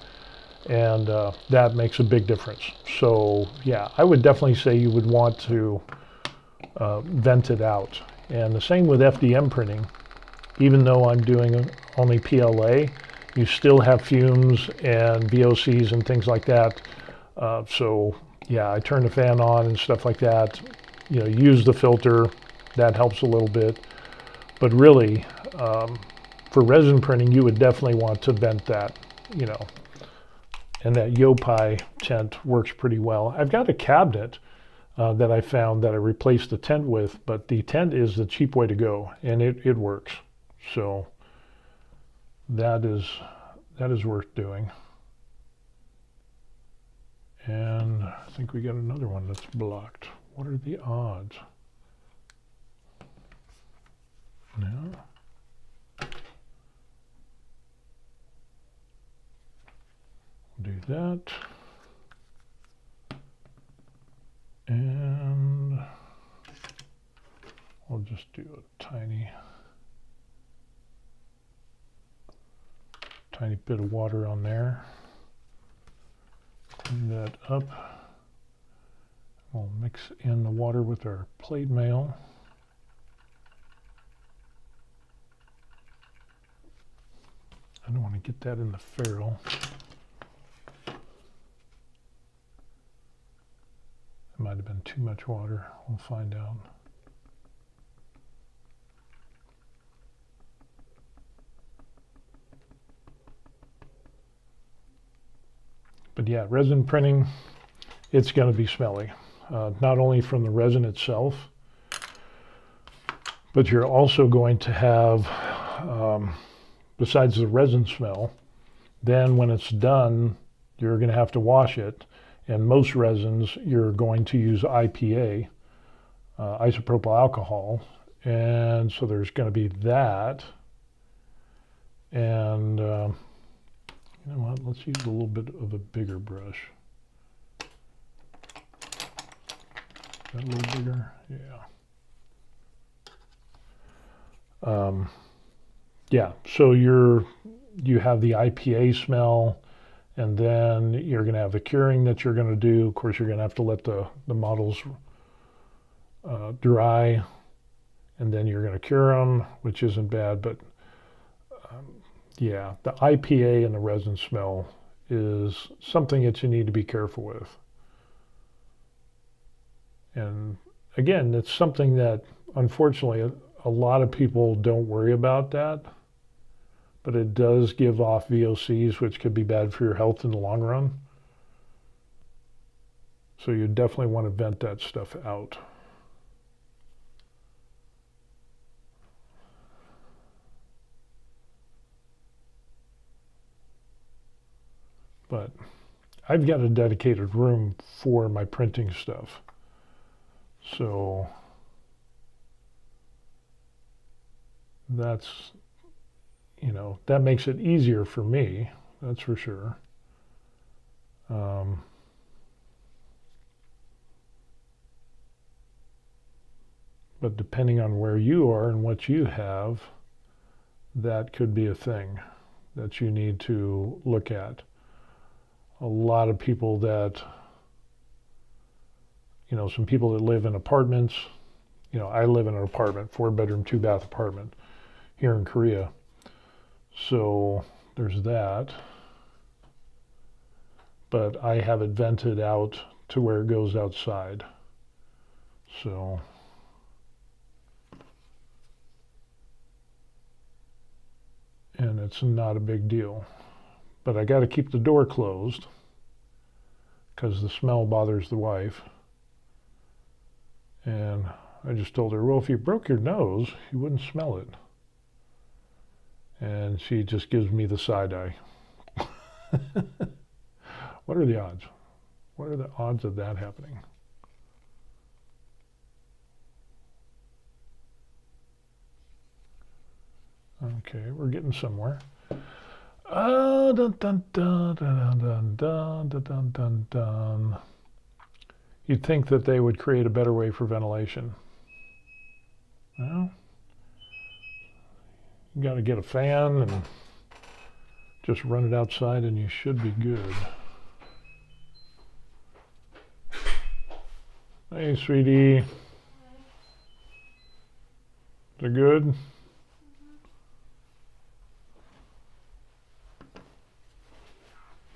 and that makes a big difference. So yeah, I would definitely say you would want to vent it out. And the same with FDM printing. Even though I'm doing only PLA, you still have fumes and VOCs and things like that. So yeah, I turn the fan on and stuff like that. Use the filter. That helps a little bit. But really, for resin printing, you would definitely want to vent that, And that Yopai tent works pretty well. I've got a cabinet that I found that I replaced the tent with, but the tent is the cheap way to go, and it works. So that is worth doing. And I think we got another one that's blocked. What are the odds? No. Do that. And I'll just do a tiny bit of water on there. Clean that up. We'll mix in the water with our plate mail. I don't want to get that in the ferrule. It might have been too much water. We'll find out. But yeah, resin printing, it's going to be smelly. Not only from the resin itself, but you're also going to have, besides the resin smell, then when it's done, you're going to have to wash it. And most resins, you're going to use IPA, isopropyl alcohol. And so there's going to be that. And you know what, let's use a little bit of a bigger brush. That a little bigger? Yeah. Yeah, so you have the IPA smell, and then you're going to have the curing that you're going to do. Of course, you're going to have to let the models dry, and then you're going to cure them, which isn't bad. But yeah, the IPA and the resin smell is something that you need to be careful with. And again, it's something that, unfortunately, a lot of people don't worry about that, but it does give off VOCs, which could be bad for your health in the long run. So you definitely want to vent that stuff out. But I've got a dedicated room for my printing stuff. So that's, you know, that makes it easier for me, that's for sure. But depending on where you are and what you have, that could be a thing that you need to look at. A lot of people that, you know, some people that live in apartments, you know, I live in an apartment, 4-bedroom, 2-bath apartment here in Korea. So there's that. But I have it vented out to where it goes outside. So and it's not a big deal. But I got to keep the door closed because the smell bothers the wife. And I just told her, well, if you broke your nose, you wouldn't smell it. And she just gives me the side eye. What are the odds? What are the odds of that happening? Okay, we're getting somewhere. Dun, dun, dun, dun, dun, dun, dun, dun, dun, dun. You'd think that they would create a better way for ventilation. Well, you got to get a fan and just run it outside and you should be good. Hey, sweetie. Is it good?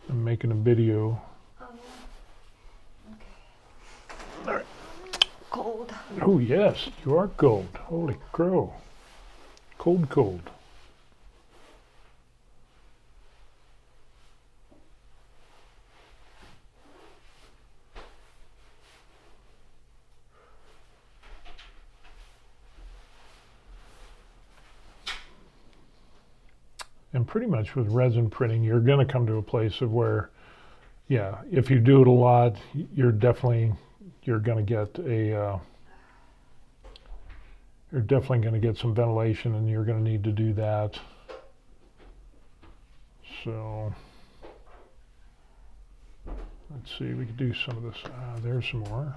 I'm making a video. Oh, okay. All right. Cold. Oh, yes, you are cold. Holy crow. Cold, cold. And pretty much with resin printing, you're going to come to a place of where, yeah, if you do it a lot, you're definitely going to get some ventilation, and you're going to need to do that. So let's see, we could do some of this. There's some more.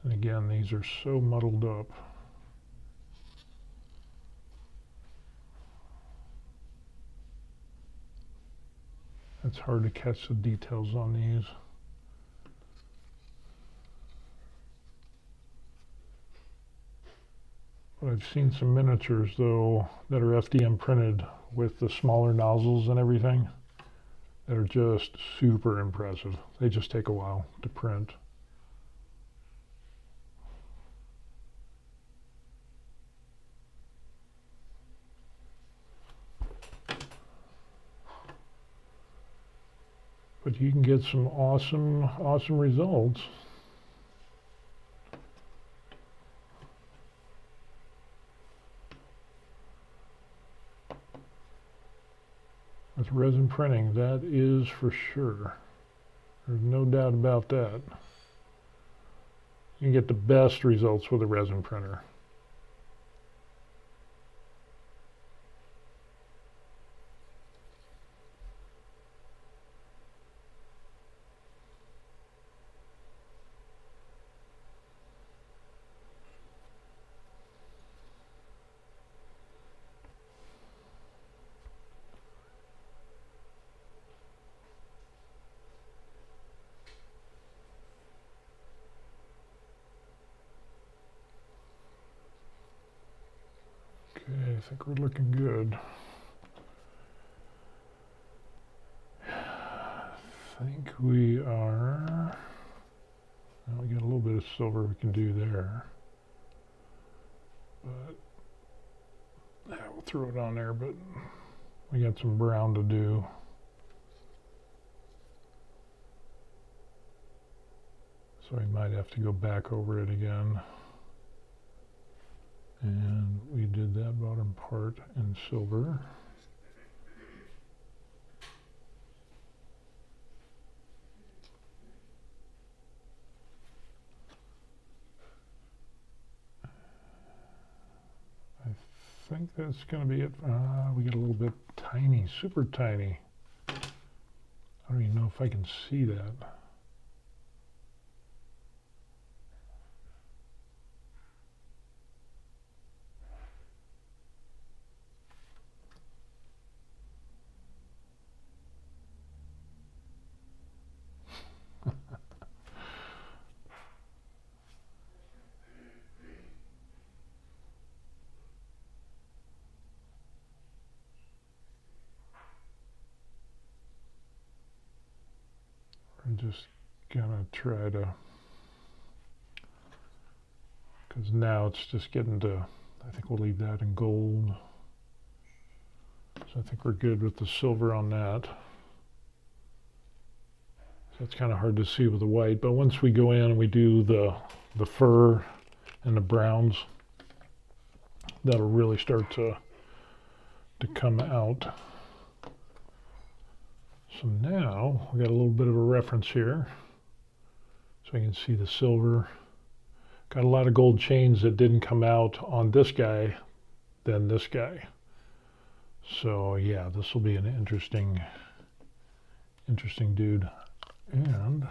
And again, these are so muddled up. It's hard to catch the details on these. But I've seen some miniatures, though, that are FDM printed with the smaller nozzles and everything that are just super impressive. They just take a while to print. But you can get some awesome results. With resin printing, that is for sure. There's no doubt about that. You can get the best results with a resin printer. Okay, I think we're looking good. I think we are. Well, we got a little bit of silver we can do there. But yeah, we'll throw it on there, but we got some brown to do. So we might have to go back over it again. And we did that bottom part in silver. I think that's going to be it. We get a little bit tiny, super tiny. I don't even know if I can see that. I'm just gonna try to, because now it's just getting to, I think we'll leave that in gold. So I think we're good with the silver on that. So it's kind of hard to see with the white, but once we go in and we do the fur and the browns, that'll really start to come out. So now we got a little bit of a reference here, so you can see the silver. Got a lot of gold chains that didn't come out on this guy than this guy. So yeah, this will be an interesting dude. And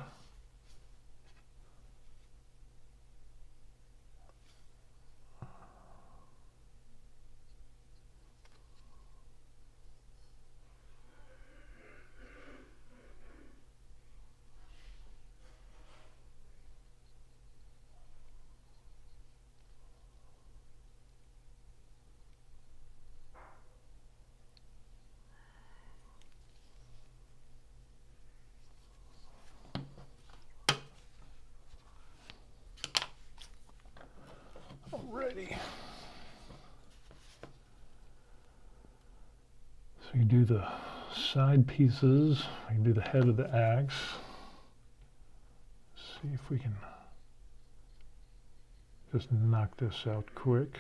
alrighty. So you do the side pieces, you can do the head of the axe. See if we can Just knock this out quick.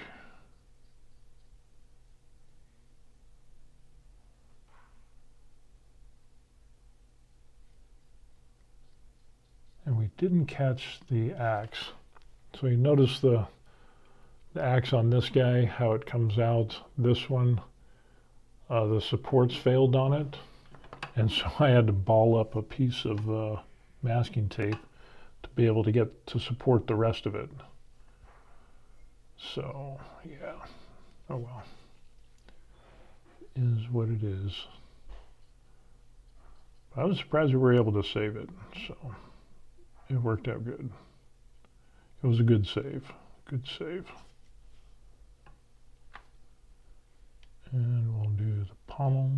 And we didn't catch the axe. So you notice the axe on this guy, how it comes out. This one, the supports failed on it. And so I had to ball up a piece of masking tape to be able to get to support the rest of it. So, yeah. Oh well. Is what it is. I was surprised we were able to save it, so it worked out good. It was a good save. Good save. And we'll do the pommel.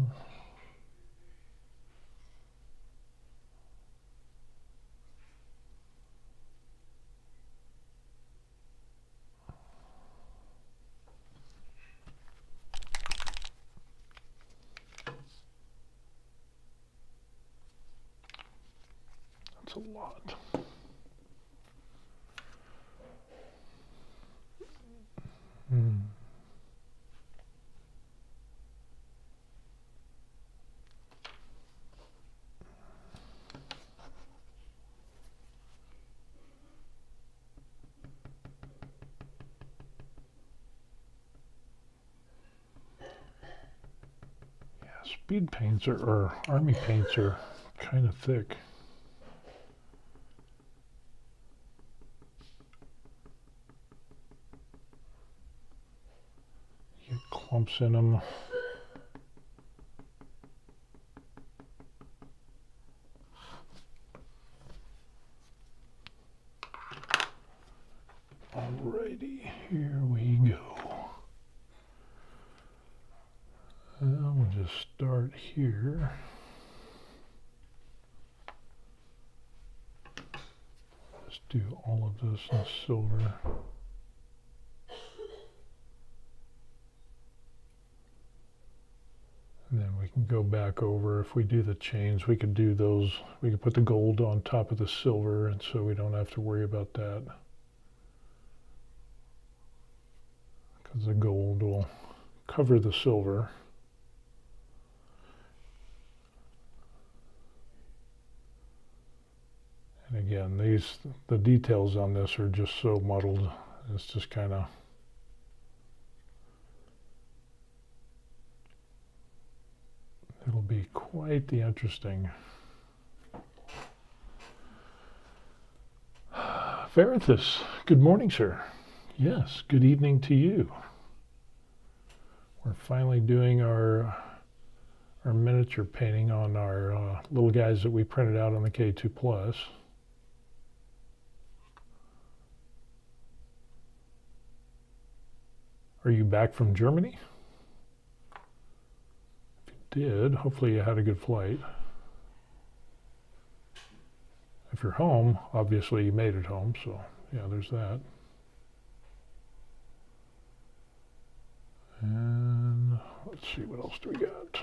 That's a lot. Speed paints or army paints are kind of thick. You get clumps in them. Alrighty, here we go. We'll just start here. Let's do all of this in silver. And then we can go back over. If we do the chains, we could do those. We could put the gold on top of the silver, and so we don't have to worry about that. Because the gold will cover the silver. And again, the details on this are just so muddled. It's just kind of it'll be quite the interesting. Verithus, good morning, sir. Yes, good evening to you. We're finally doing our miniature painting on our little guys that we printed out on the K2 Plus. Are you back from Germany? If you did, hopefully you had a good flight. If you're home, obviously you made it home, so yeah, there's that. And let's see, what else do we got?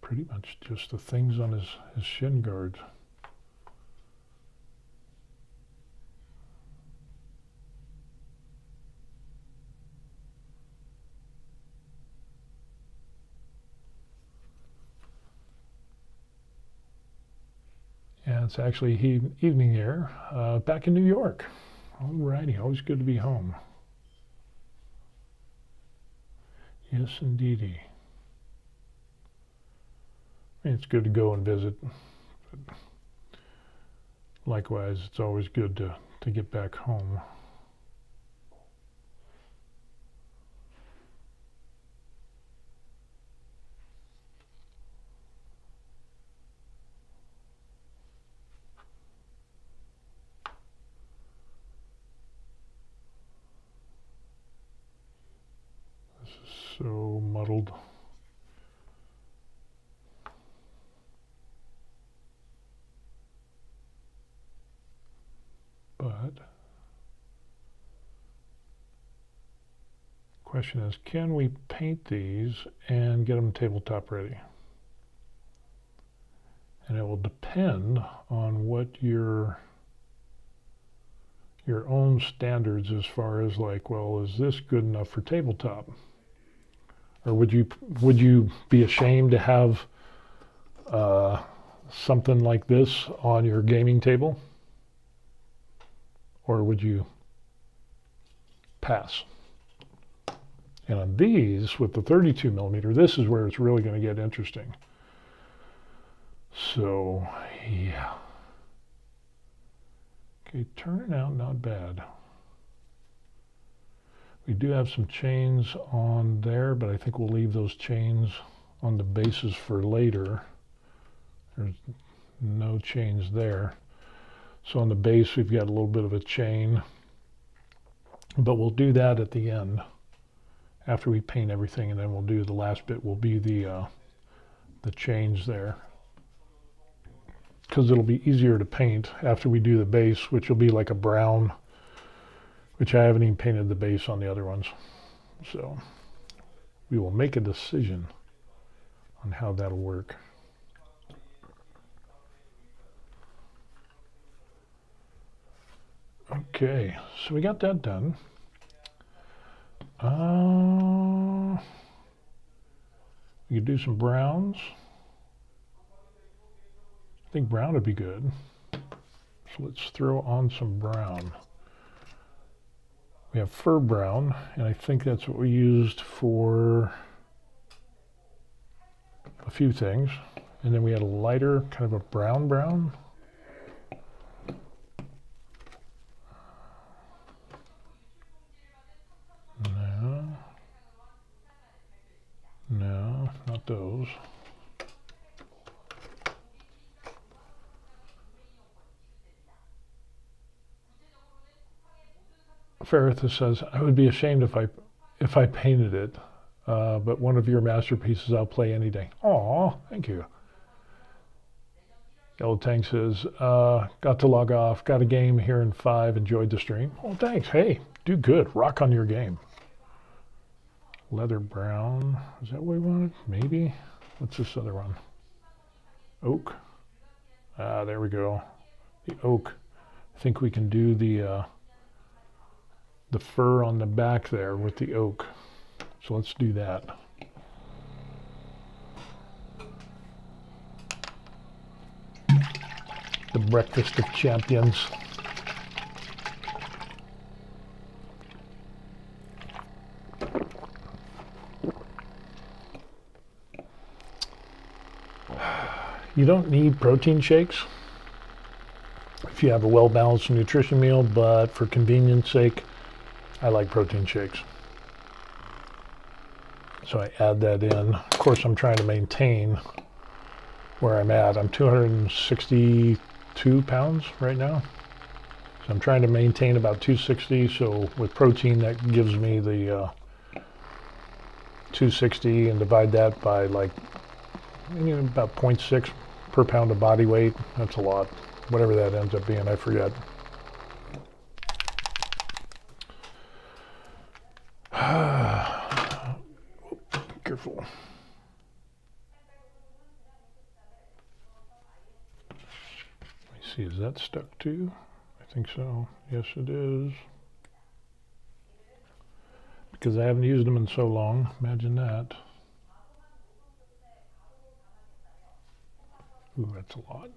Pretty much just the things on his shin guards. Yeah, it's actually evening here, back in New York. Alrighty, always good to be home. Yes, indeedy. I mean, it's good to go and visit. But likewise, it's always good to get back home. So muddled. But question is, can we paint these and get them tabletop ready? And it will depend on what your your own standards as far as like, well, is this good enough for tabletop? Or would you be ashamed to have something like this on your gaming table? Or would you pass? And on these, with the 32 millimeter, this is where it's really going to get interesting. So, yeah. Okay, turning out not bad. We do have some chains on there, but I think we'll leave those chains on the bases for later. There's no chains there. So on the base, we've got a little bit of a chain, but we'll do that at the end after we paint everything, and then we'll do the last bit will be the chains there, because it'll be easier to paint after we do the base, which will be like a brown, which I haven't even painted the base on the other ones. So we will make a decision on how that'll work. Okay, so we got that done. We could do some browns. I think brown would be good. So let's throw on some brown. We have fur brown, and I think that's what we used for a few things. And then we had a lighter, kind of a brown. No, not those. Ferrith says, I would be ashamed if I painted it, but one of your masterpieces I'll play any day. Aw, thank you. Yellow Tank says, got to log off, got a game here in 5, enjoyed the stream. Oh, thanks. Hey, do good. Rock on your game. Leather brown. Is that what we wanted? Maybe. What's this other one? Oak. There we go. The oak. I think we can do the fur on the back there with the oak. So let's do that. The breakfast of champions. You don't need protein shakes if you have a well-balanced nutrition meal, but for convenience sake, I like protein shakes. So I add that in. Of course, I'm trying to maintain where I'm at. I'm 262 pounds right now. So I'm trying to maintain about 260. So with protein, that gives me the 260, and divide that by like about 0.6 per pound of body weight. That's a lot. Whatever that ends up being, I forget. Careful. Let me see, is that stuck too? I think so. Yes, it is. Because I haven't used them in so long. Imagine that. Ooh, that's a lot.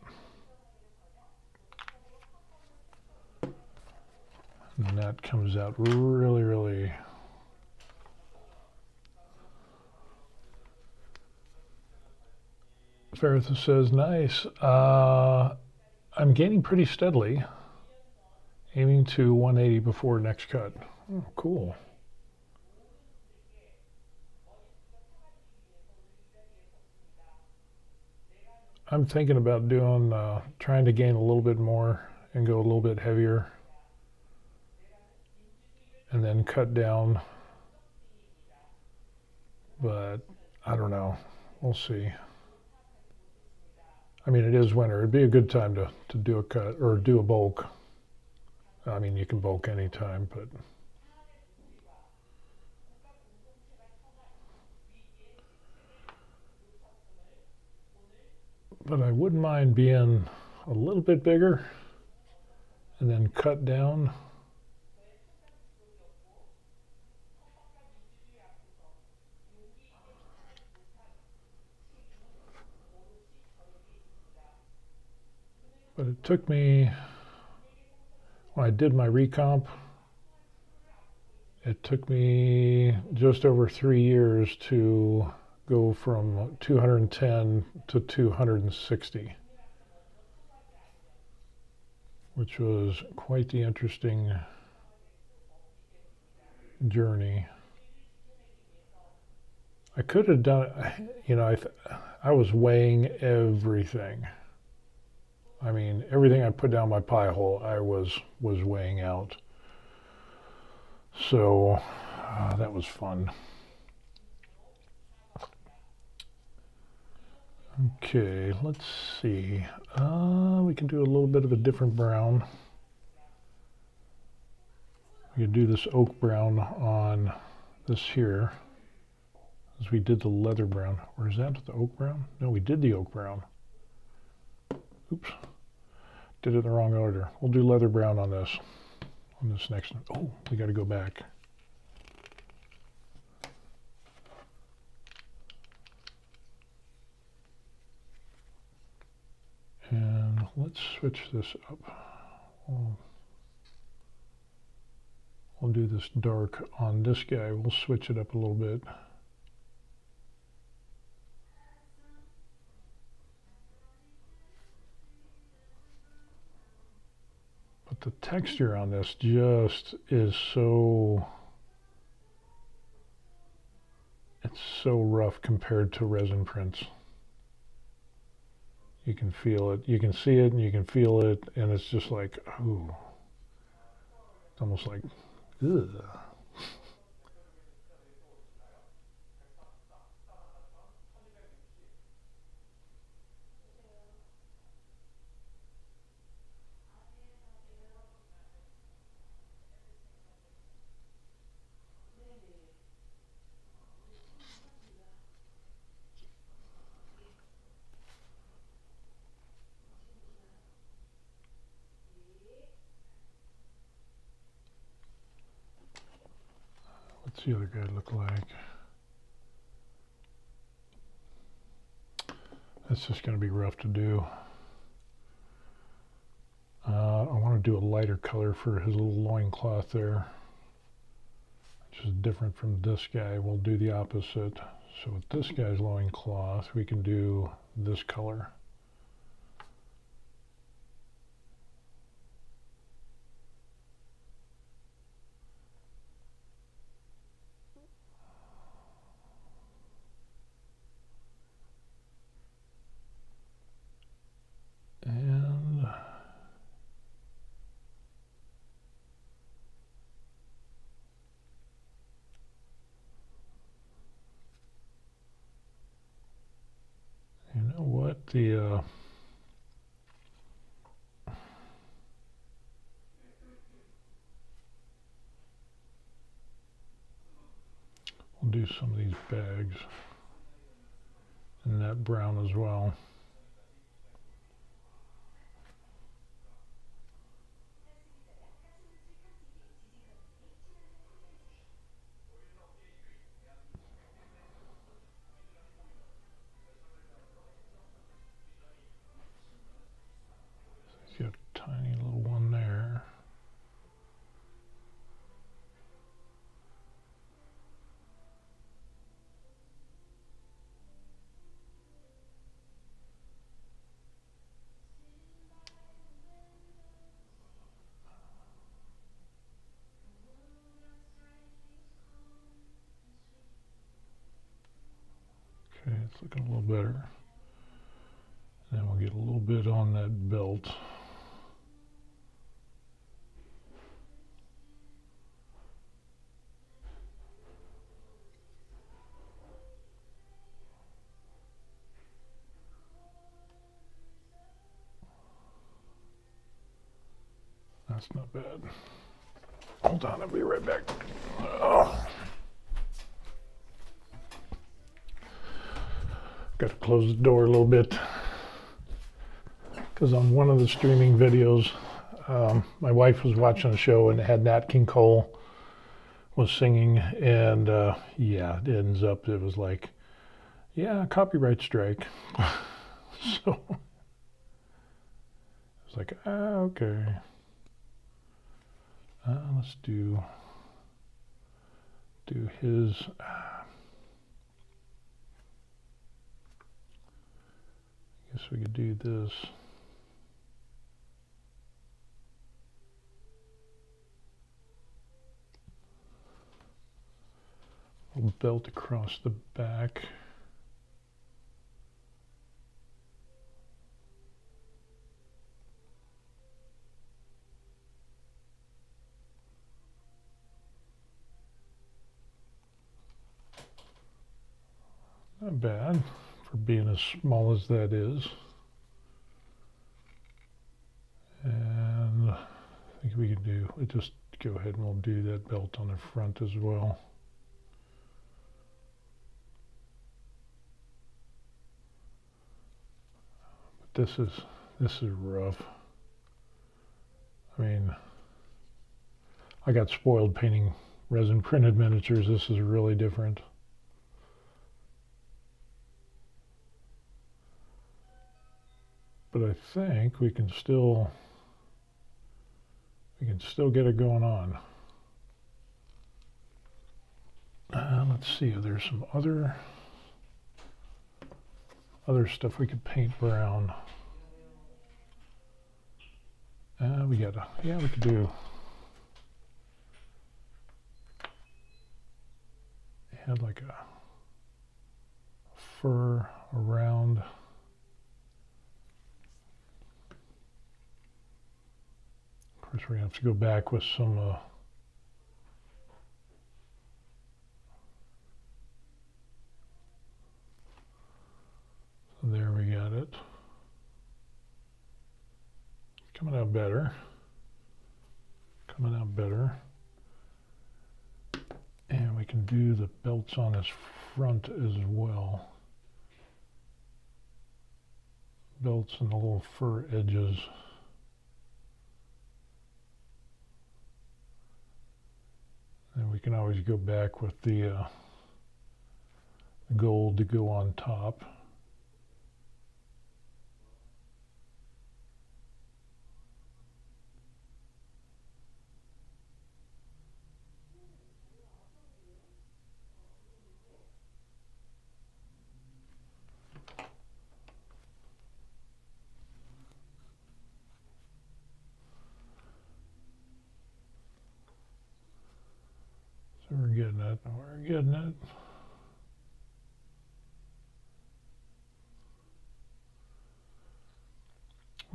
And that comes out really. Ferrith says, nice. I'm gaining pretty steadily. Aiming to 180 before next cut. Oh, cool. I'm thinking about doing, trying to gain a little bit more and go a little bit heavier, and then cut down. But I don't know. We'll see. I mean, it is winter. It'd be a good time to do a cut or do a bulk. I mean, you can bulk anytime, but I wouldn't mind being a little bit bigger and then cut down took me, when I did my recomp, it took me just over 3 years to go from 210 to 260, which was quite the interesting journey. I could have done, I was weighing everything. I mean, everything I put down my pie hole, I was weighing out. So that was fun. Okay, let's see. We can do a little bit of a different brown. We could do this oak brown on this here, as we did the leather brown. Or is that the oak brown? No, we did the oak brown. Oops, did it in the wrong order. We'll do leather brown on this next one. Oh, we got to go back. And let's switch this up. We'll do this dark on this guy. We'll switch it up a little bit. But the texture on this just is so, it's so rough compared to resin prints. You can feel it, you can see it, and you can feel it, and it's just like, ooh, it's almost like, ugh. What's the other guy look like? That's just going to be rough to do. I want to do a lighter color for his little loincloth there, which is different from this guy. We'll do the opposite. So with this guy's loincloth, we can do this color. And you know what, we'll do some of these bags in that brown as well. Got a tiny little one there. Okay, it's looking a little better. And then we'll get a little bit on that belt. That's not bad. Hold on, I'll be right back. Oh. Got to close the door a little bit. Because on one of the streaming videos, my wife was watching a show and it had Nat King Cole was singing, and yeah, it ends up, it was like, yeah, copyright strike. So it was like, okay. Let's do his. I guess we could do this. Little belt across the back. Not bad for being as small as that is. And I think we can do, we just go ahead and we'll do that belt on the front as well. But this is rough. I mean, I got spoiled painting resin printed miniatures. This is really different. But I think we can still get it going on. Let's see if there's some other stuff we could paint brown. We could do. Had like a fur around. Of course, we're gonna have to go back with some. So there we got it. Coming out better. Coming out better. And we can do the belts on his front as well. Belts and the little fur edges. And we can always go back with the gold to go on top. So we're getting it. We're getting it.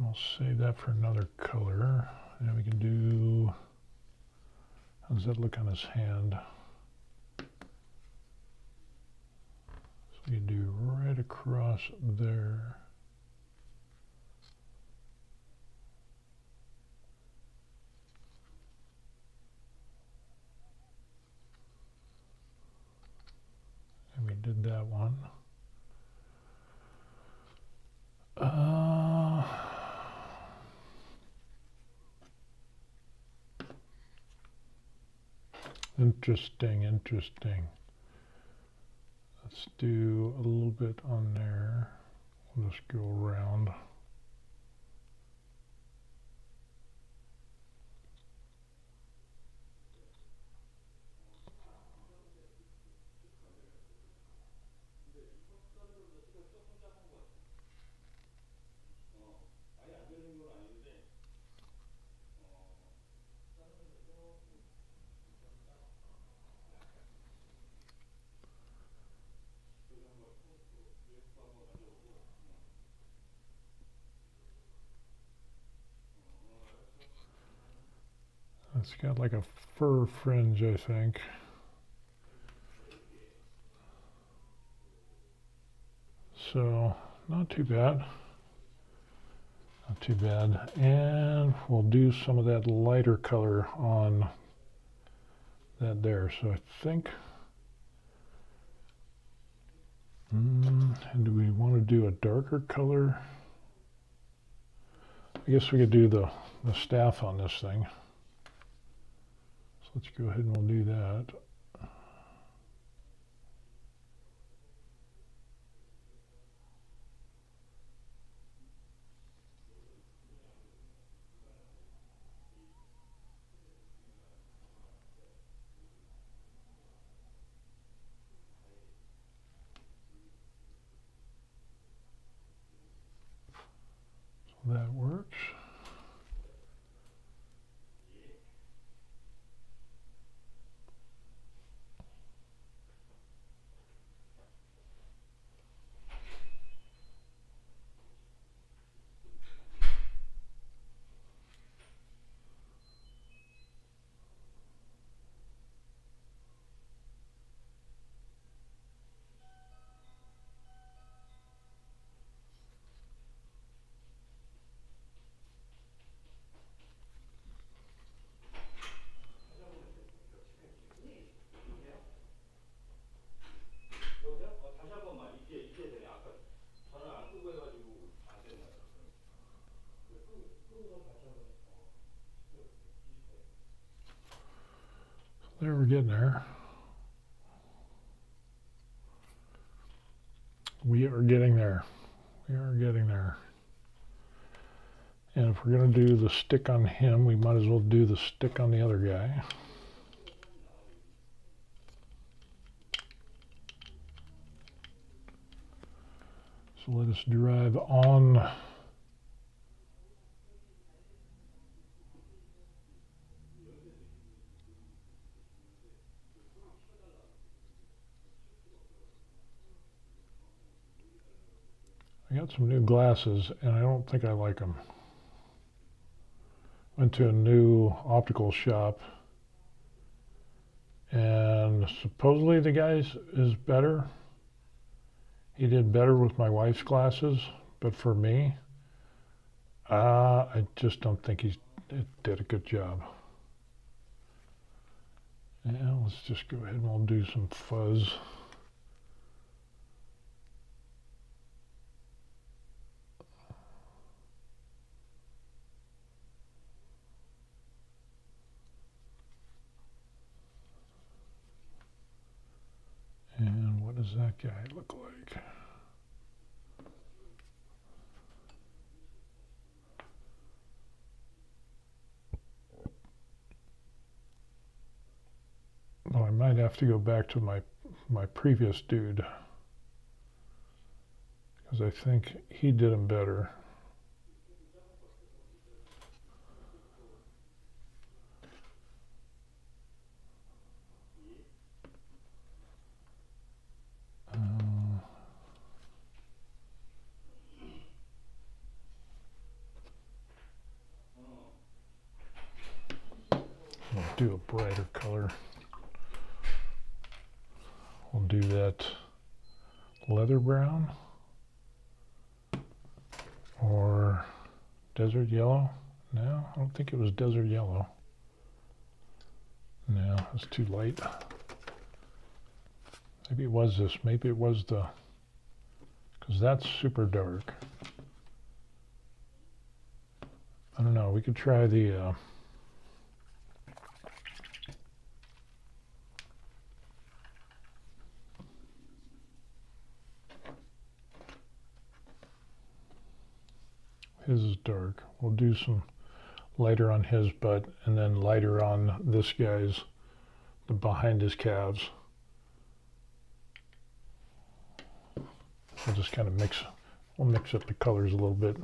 I'll save that for another color. And we can do, how does that look on his hand? So we can do right across there. And we did that one. Interesting. Let's do a little bit on there. We'll just go around. It's got like a fur fringe, I think. So, not too bad. Not too bad. And we'll do some of that lighter color on that there. So I think, and do we want to do a darker color? I guess we could do the staff on this thing. Let's go ahead and we'll do that. we're getting there. We are getting there. We are getting there. And if we're going to do the stick on him, we might as well do the stick on the other guy. So let us drive on. I got some new glasses and I don't think I like them. Went to a new optical shop and supposedly the guy is better. He did better with my wife's glasses, but for me, I just don't think he did a good job. Yeah, let's just go ahead and we'll do some fuzz. And what does that guy look like? Well, I might have to go back to my previous dude because I think he did him better. We'll do a brighter color. We'll do that leather brown or desert yellow. No, I don't think it was desert yellow. No, it's too light. Maybe it was this. Maybe it was the, because that's super dark. I don't know. We could try the his is dark. We'll do some lighter on his butt and then lighter on this guy's, the behind his calves. We'll just kind of we'll mix up the colors a little bit.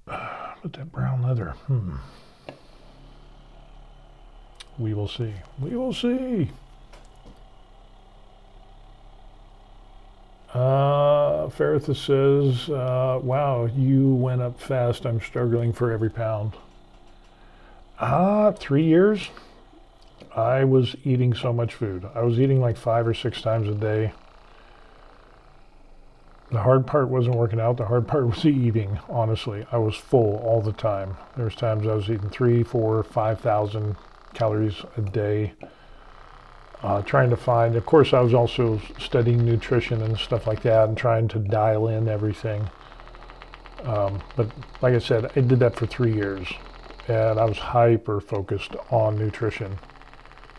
But that brown leather, we will see. We will see. Ferrithus says, wow, you went up fast. I'm struggling for every pound. 3 years. I was eating so much food. I was eating like 5 or 6 times a day. The hard part wasn't working out. The hard part was the eating, honestly. I was full all the time. There's times I was eating 3, 4, 5,000 calories a day. Trying to find, of course, I was also studying nutrition and stuff like that and trying to dial in everything. But like I said, I did that for 3 years and I was hyper focused on nutrition.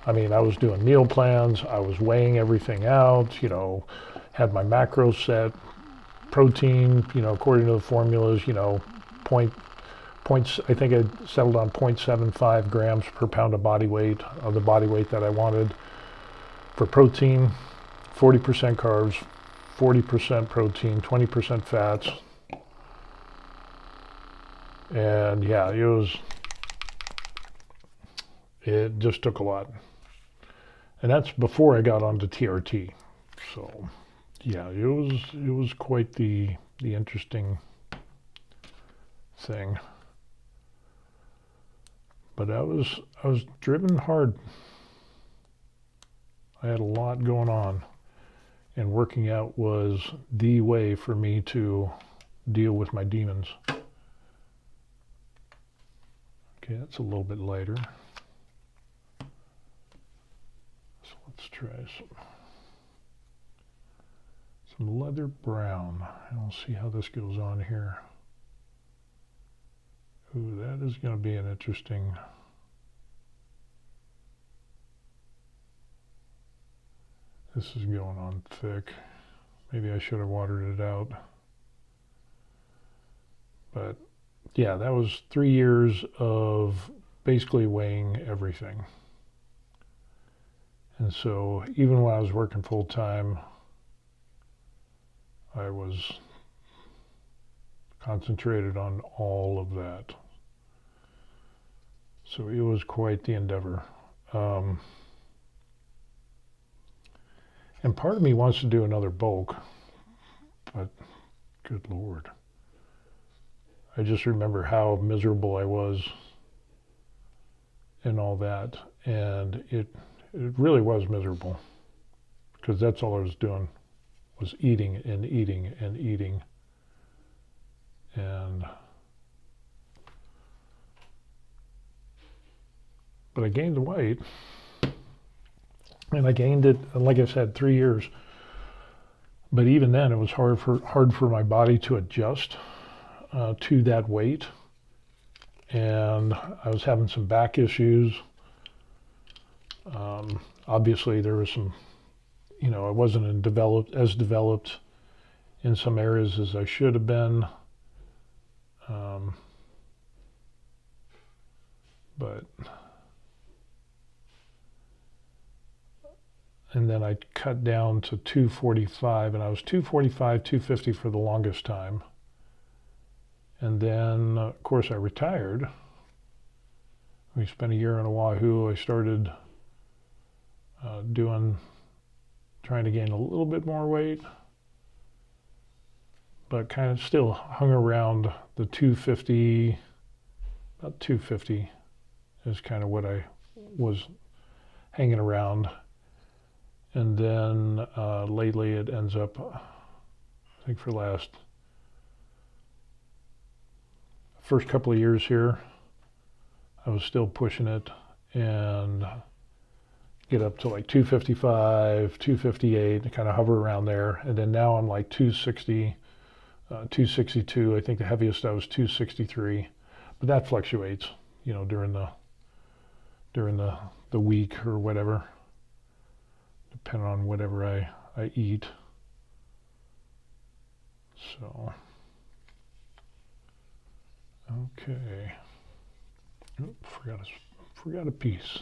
I mean, I was doing meal plans, I was weighing everything out, you know, had my macros set, protein, you know, according to the formulas, you know, points, I think I settled on 0.75 grams per pound of body weight, of the body weight that I wanted. For protein, 40% carbs, 40% protein, 20% fats. And yeah, it just took a lot. And that's before I got onto TRT. So yeah, it was quite the interesting thing. But I was driven hard. I had a lot going on, and working out was the way for me to deal with my demons. Okay, that's a little bit lighter. So let's try some leather brown, and we'll see how this goes on here. Ooh, that is going to be an interesting This is going on thick. Maybe I should have watered it out. But yeah, that was 3 years of basically weighing everything. And so even when I was working full time, I was concentrated on all of that. So it was quite the endeavor. And part of me wants to do another bulk, but good Lord. I just remember how miserable I was and all that. And it really was miserable, because that's all I was doing, was eating and eating and eating. But I gained the weight, and I gained it, like I said, 3 years. But even then, it was hard for my body to adjust to that weight, and I was having some back issues. Obviously, there was some, I wasn't as developed in some areas as I should have been. And then I cut down to 245, and I was 245, 250 for the longest time. And then, of course, I retired. We spent a year in Oahu. I started trying to gain a little bit more weight, but kind of still hung around the 250, about 250 is kind of what I was hanging around. And then lately it ends up, I think for the first couple of years here, I was still pushing it and get up to like 255, 258, and kind of hover around there. And then now I'm like 260, 262. I think the heaviest I was 263, but that fluctuates, during the week or whatever, depending on whatever I eat. So, okay. Oh, forgot a piece.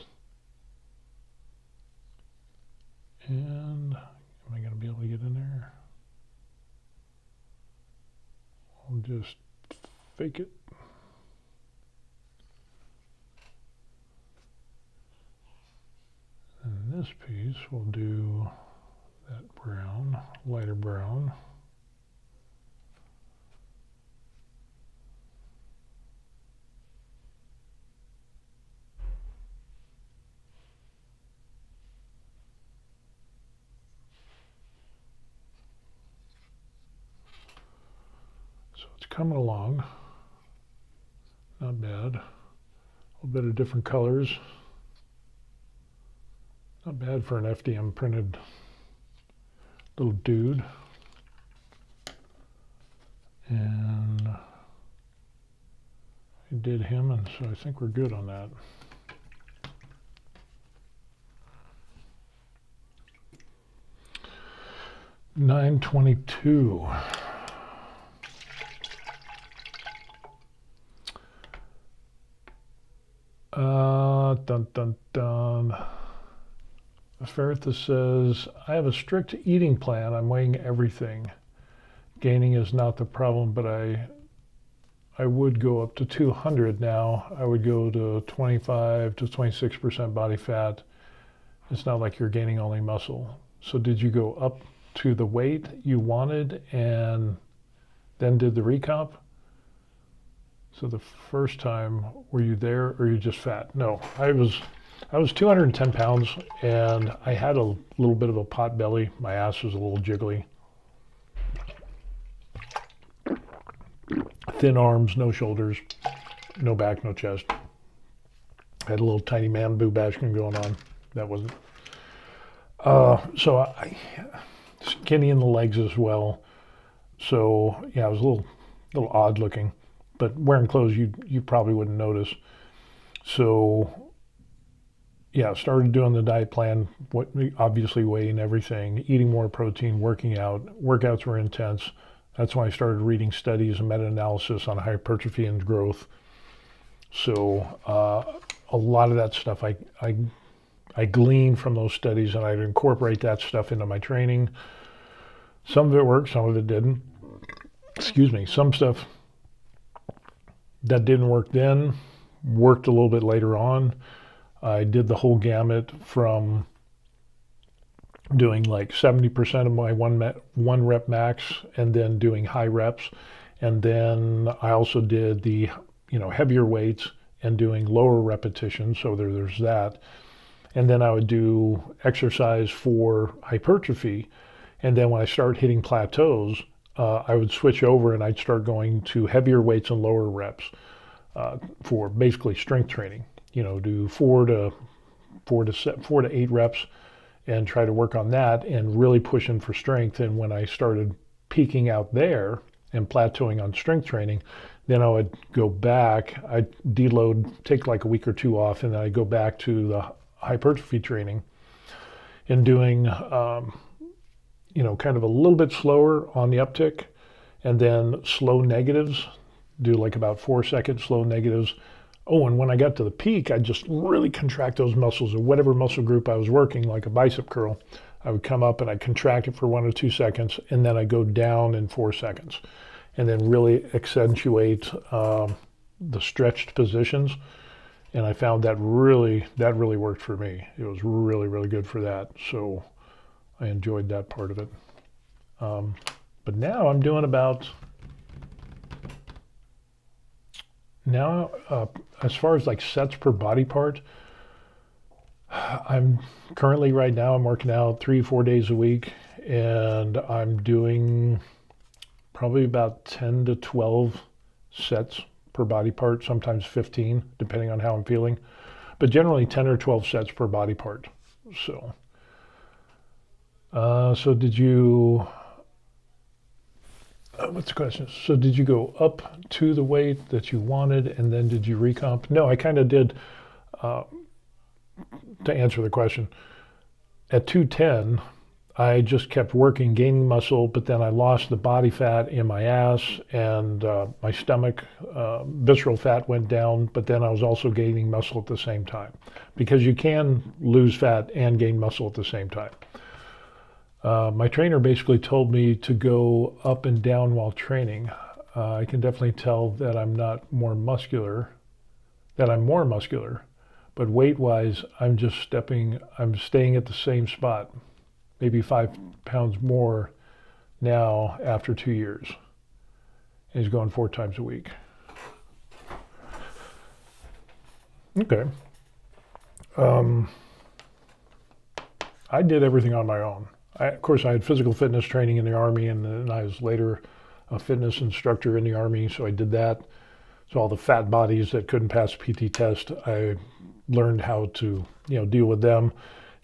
And am I going to be able to get in there? I'll just fake it. And this piece will do that brown, lighter brown. So it's coming along. Not bad. A little bit of different colors. Not bad for an FDM printed little dude. And I did him, and so I think we're good on that. $9.22. Dun dun dun. Ferretus says, I have a strict eating plan. I'm weighing everything. Gaining is not the problem, but I would go up to 200 now. I would go to 25 to 26% body fat. It's not like you're gaining only muscle. So did you go up to the weight you wanted and then did the recomp? So the first time, were you there or are you just fat? No, I was 210 pounds and I had a little bit of a pot belly. My ass was a little jiggly. Thin arms, no shoulders, no back, no chest. I had a little tiny man boob bashkin going on. That wasn't. So I skinny in the legs as well. So yeah, I was a little odd looking, but wearing clothes you probably wouldn't notice. So yeah, started doing the diet plan, obviously weighing everything, eating more protein, working out. Workouts were intense. That's when I started reading studies and meta-analysis on hypertrophy and growth. So a lot of that stuff I gleaned from those studies, and I'd incorporate that stuff into my training. Some of it worked, some of it didn't. Excuse me. Some stuff that didn't work then worked a little bit later on. I did the whole gamut from doing like 70% of my one rep max and then doing high reps. And then I also did the, heavier weights and doing lower repetitions. So there's that. And then I would do exercise for hypertrophy. And then when I start hitting plateaus, I would switch over and I'd start going to heavier weights and lower reps for basically strength training. Do 4 to 8 reps and try to work on that and really pushing for strength. And when I started peaking out there and plateauing on strength training, then I would go back, I'd deload, take like a week or two off, and then I'd go back to the hypertrophy training and doing, kind of a little bit slower on the uptick and then slow negatives, do like about 4 seconds slow negatives. Oh, and when I got to the peak, I'd just really contract those muscles or whatever muscle group I was working, like a bicep curl. I would come up and I'd contract it for 1 or 2 seconds, and then I'd go down in 4 seconds, and then really accentuate the stretched positions. And I found that really worked for me. It was really, really good for that. So I enjoyed that part of it. But now I'm doing about, as far as like sets per body part, I'm currently right now I'm working out 3-4 days a week, and I'm doing probably about 10 to 12 sets per body part, sometimes 15, depending on how I'm feeling, but generally 10 or 12 sets per body part. So, did you, what's the question? So did you go up to the weight that you wanted, and then did you recomp? No, I kind of did, to answer the question, at 210, I just kept working, gaining muscle, but then I lost the body fat in my ass, and my stomach, visceral fat went down, but then I was also gaining muscle at the same time, because you can lose fat and gain muscle at the same time. My trainer basically told me to go up and down while training. I can definitely tell that I'm more muscular, but weight-wise, I'm staying at the same spot, maybe 5 pounds more now after 2 years. And he's going 4 times a week. Okay. I did everything on my own. Of course, I had physical fitness training in the Army, and then I was later a fitness instructor in the Army, so I did that. So all the fat bodies that couldn't pass a PT test, I learned how to, deal with them,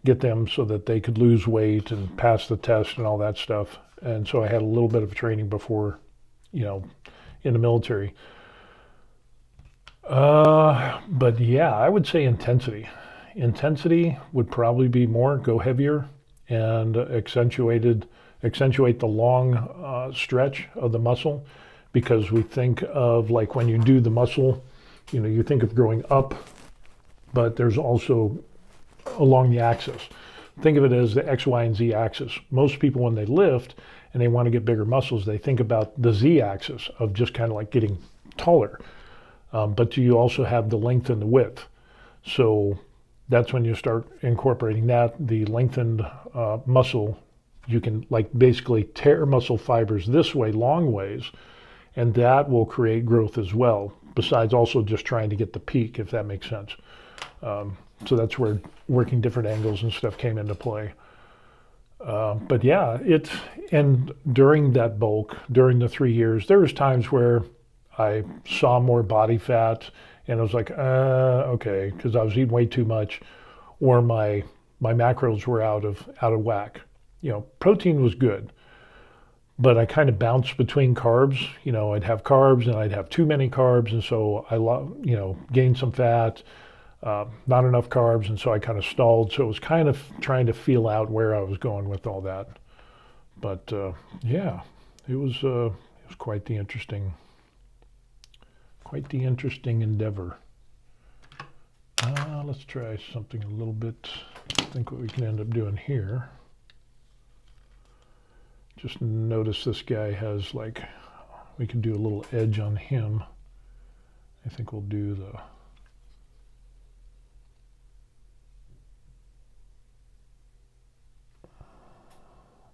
get them so that they could lose weight and pass the test and all that stuff. And so I had a little bit of training before, in the military. But yeah, I would say intensity. Intensity would probably be more, go heavier, and accentuate the long stretch of the muscle, because we think of, like, when you do the muscle, you think of growing up, but there's also along the axis. Think of it as the X, Y, and Z axis. Most people, when they lift and they want to get bigger muscles, they think about the Z axis of just kind of like getting taller. But you also have the length and the width. So that's when you start incorporating that, the lengthened muscle. You can like basically tear muscle fibers this way, long ways, and that will create growth as well, besides also just trying to get the peak, if that makes sense. So that's where working different angles and stuff came into play. But yeah, and during that bulk, during the 3 years, there was times where I saw more body fat, and I was like, okay, because I was eating way too much, or my macros were out of whack. Protein was good, but I kind of bounced between carbs. I'd have carbs and I'd have too many carbs, and so I gained some fat. not enough carbs, and so I kind of stalled. So it was kind of trying to feel out where I was going with all that. But yeah, it was quite the interesting endeavor. Let's try something a little bit. I think what we can end up doing here. Just notice this guy has like, we can do a little edge on him. I think we'll do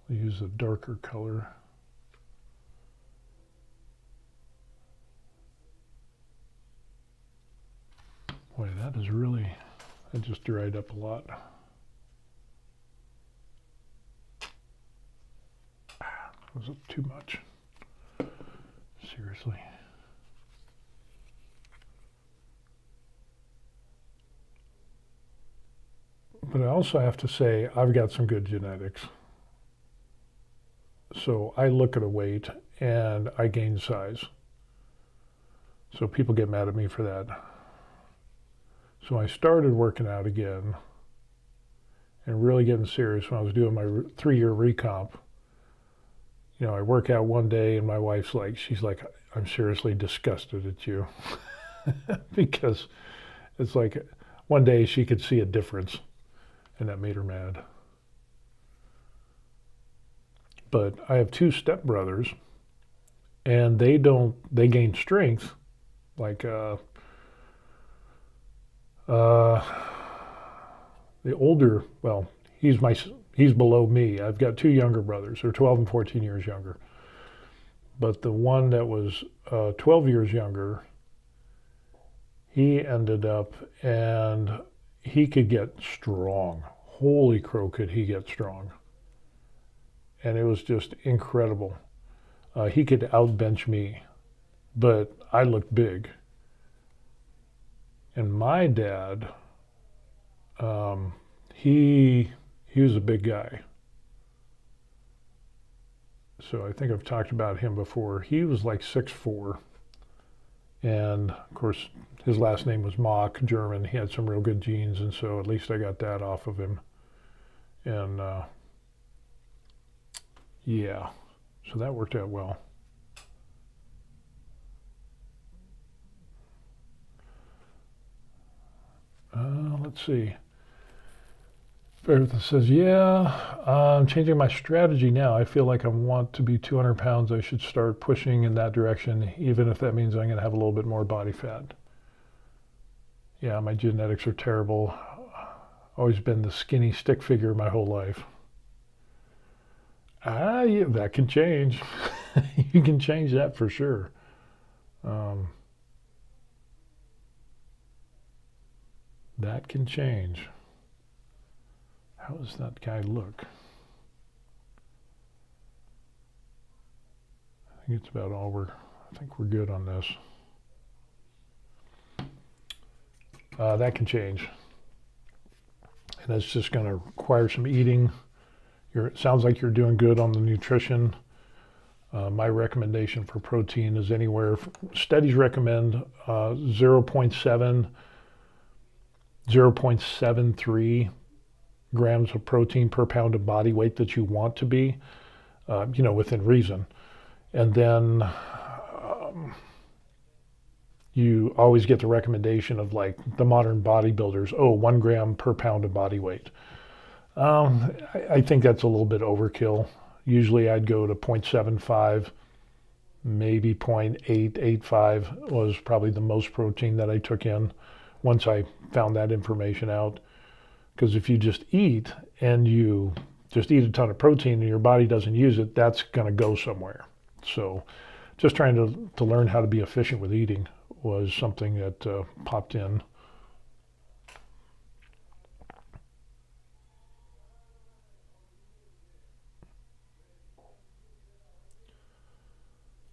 we'll use a darker color. Boy, that just dried up a lot. Was it too much? Seriously. But I also have to say, I've got some good genetics. So I look at a weight and I gain size. So people get mad at me for that. So I started working out again and really getting serious when I was doing my 3-year recomp. You know, I work out one day and my wife's like, she's like, I'm seriously disgusted at you. Because it's like one day she could see a difference and that made her mad. But I have 2 stepbrothers and they gain strength like, the older, well, he's below me. I've got 2 younger brothers. They're 12 and 14 years younger. But the one that was 12 years younger, he ended up, and he could get strong. Holy crow, could he get strong. And it was just incredible. He could outbench me, but I looked big. And my dad, he was a big guy. So I think I've talked about him before. He was like 6'4". And of course, his last name was Mock, German. He had some real good genes, and so at least I got that off of him. And yeah, so that worked out well. Let's see. Bertha says, yeah, I'm changing my strategy now. I feel like I want to be 200 pounds. I should start pushing in that direction, even if that means I'm going to have a little bit more body fat. Yeah, my genetics are terrible. Always been the skinny stick figure my whole life. Yeah, that can change. You can change that for sure. That can change. How does that guy look? I think it's about all I think we're good on this. That can change. And that's just going to require some eating. It sounds like you're doing good on the nutrition. My recommendation for protein is anywhere, studies recommend 0.7, 0.73 grams of protein per pound of body weight that you want to be, within reason. And then you always get the recommendation of like the modern bodybuilders, 1 gram per pound of body weight. I think that's a little bit overkill. Usually I'd go to 0.75, maybe 0.885 was probably the most protein that I took in once I found that information out. Because if you just eat and you just eat a ton of protein and your body doesn't use it, that's going to go somewhere. So just trying to learn how to be efficient with eating was something that popped in.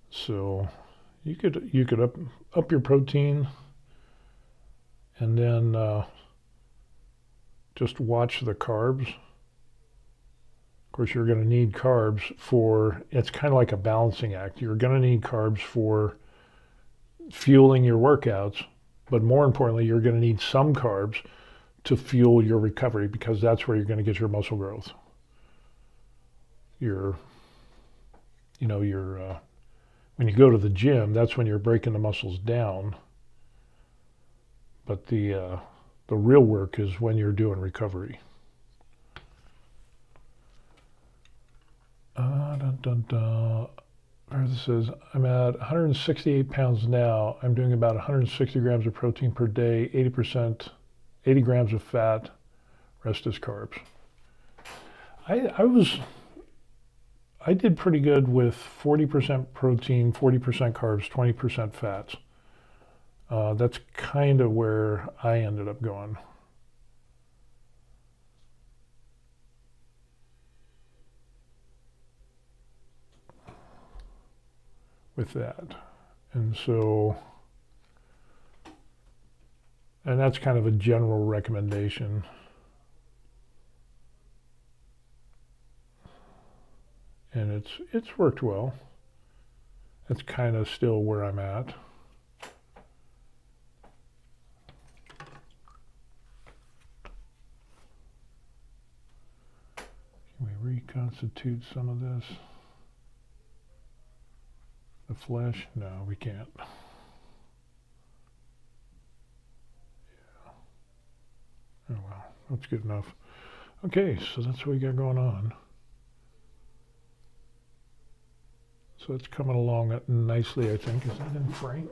So you could up your protein and then just watch the carbs. Of course, you're going to need carbs it's kind of like a balancing act. You're going to need carbs for fueling your workouts, But more importantly, you're going to need some carbs to fuel your recovery, because that's where you're going to get your muscle growth. When you go to the gym, that's when you're breaking the muscles down. But the real work is when you're doing recovery. This says, I'm at 168 pounds now. I'm doing about 160 grams of protein per day, 80 grams of fat, rest is carbs. I did pretty good with 40% protein, 40% carbs, 20% fats. That's kind of where I ended up going. With that. And that's kind of a general recommendation. And it's worked well. That's kind of still where I'm at. Can we reconstitute some of this? The flesh? No, we can't. Yeah. Oh well, that's good enough. Okay, so that's what we got going on. So it's coming along nicely, I think. Is that in frame?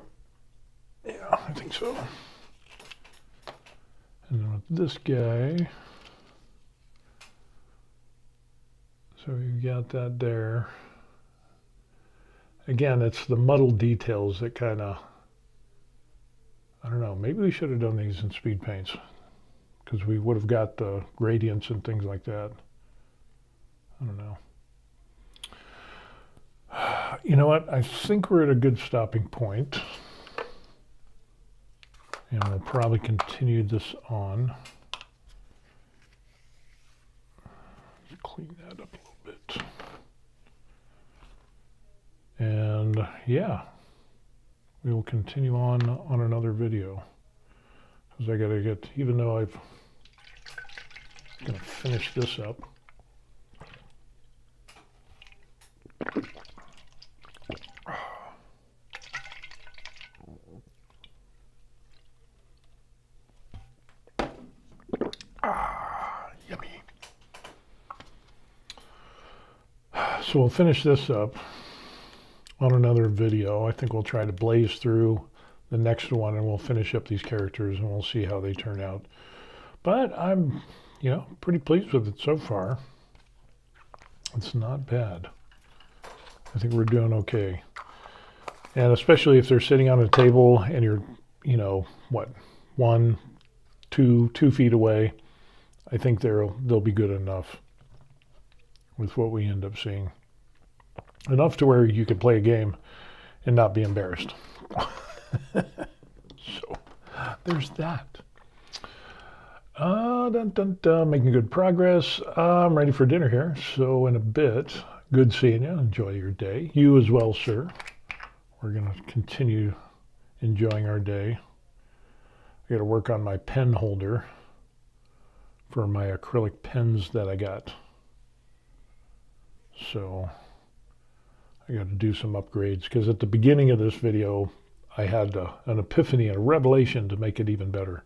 Yeah, I think so. And then with this guy, so we've got that there. Again, it's the muddled details that kind of, I don't know, maybe we should have done these in speed paints, because we would have got the gradients and things like that. I don't know. You know what? I think we're at a good stopping point. And we'll probably continue this on. Let's clean that up a little bit. And yeah, we will continue on another video. Because I gotta get, even though I'm gonna finish this up. Yummy. So we'll finish this up on another video. I think we'll try to blaze through the next one, and we'll finish up these characters and we'll see how they turn out. But I'm, pretty pleased with it so far. It's not bad. I think we're doing okay. And especially if they're sitting on a table and you're, 2 feet away, I think they'll be good enough with what we end up seeing. Enough to where you could play a game and not be embarrassed. So there's that. Making good progress. I'm ready for dinner here. So in a bit, good seeing you. Enjoy your day. You as well, sir. We're going to continue enjoying our day. I got to work on my pen holder for my acrylic pens that I got. So I got to do some upgrades, because at the beginning of this video I had an epiphany and a revelation to make it even better.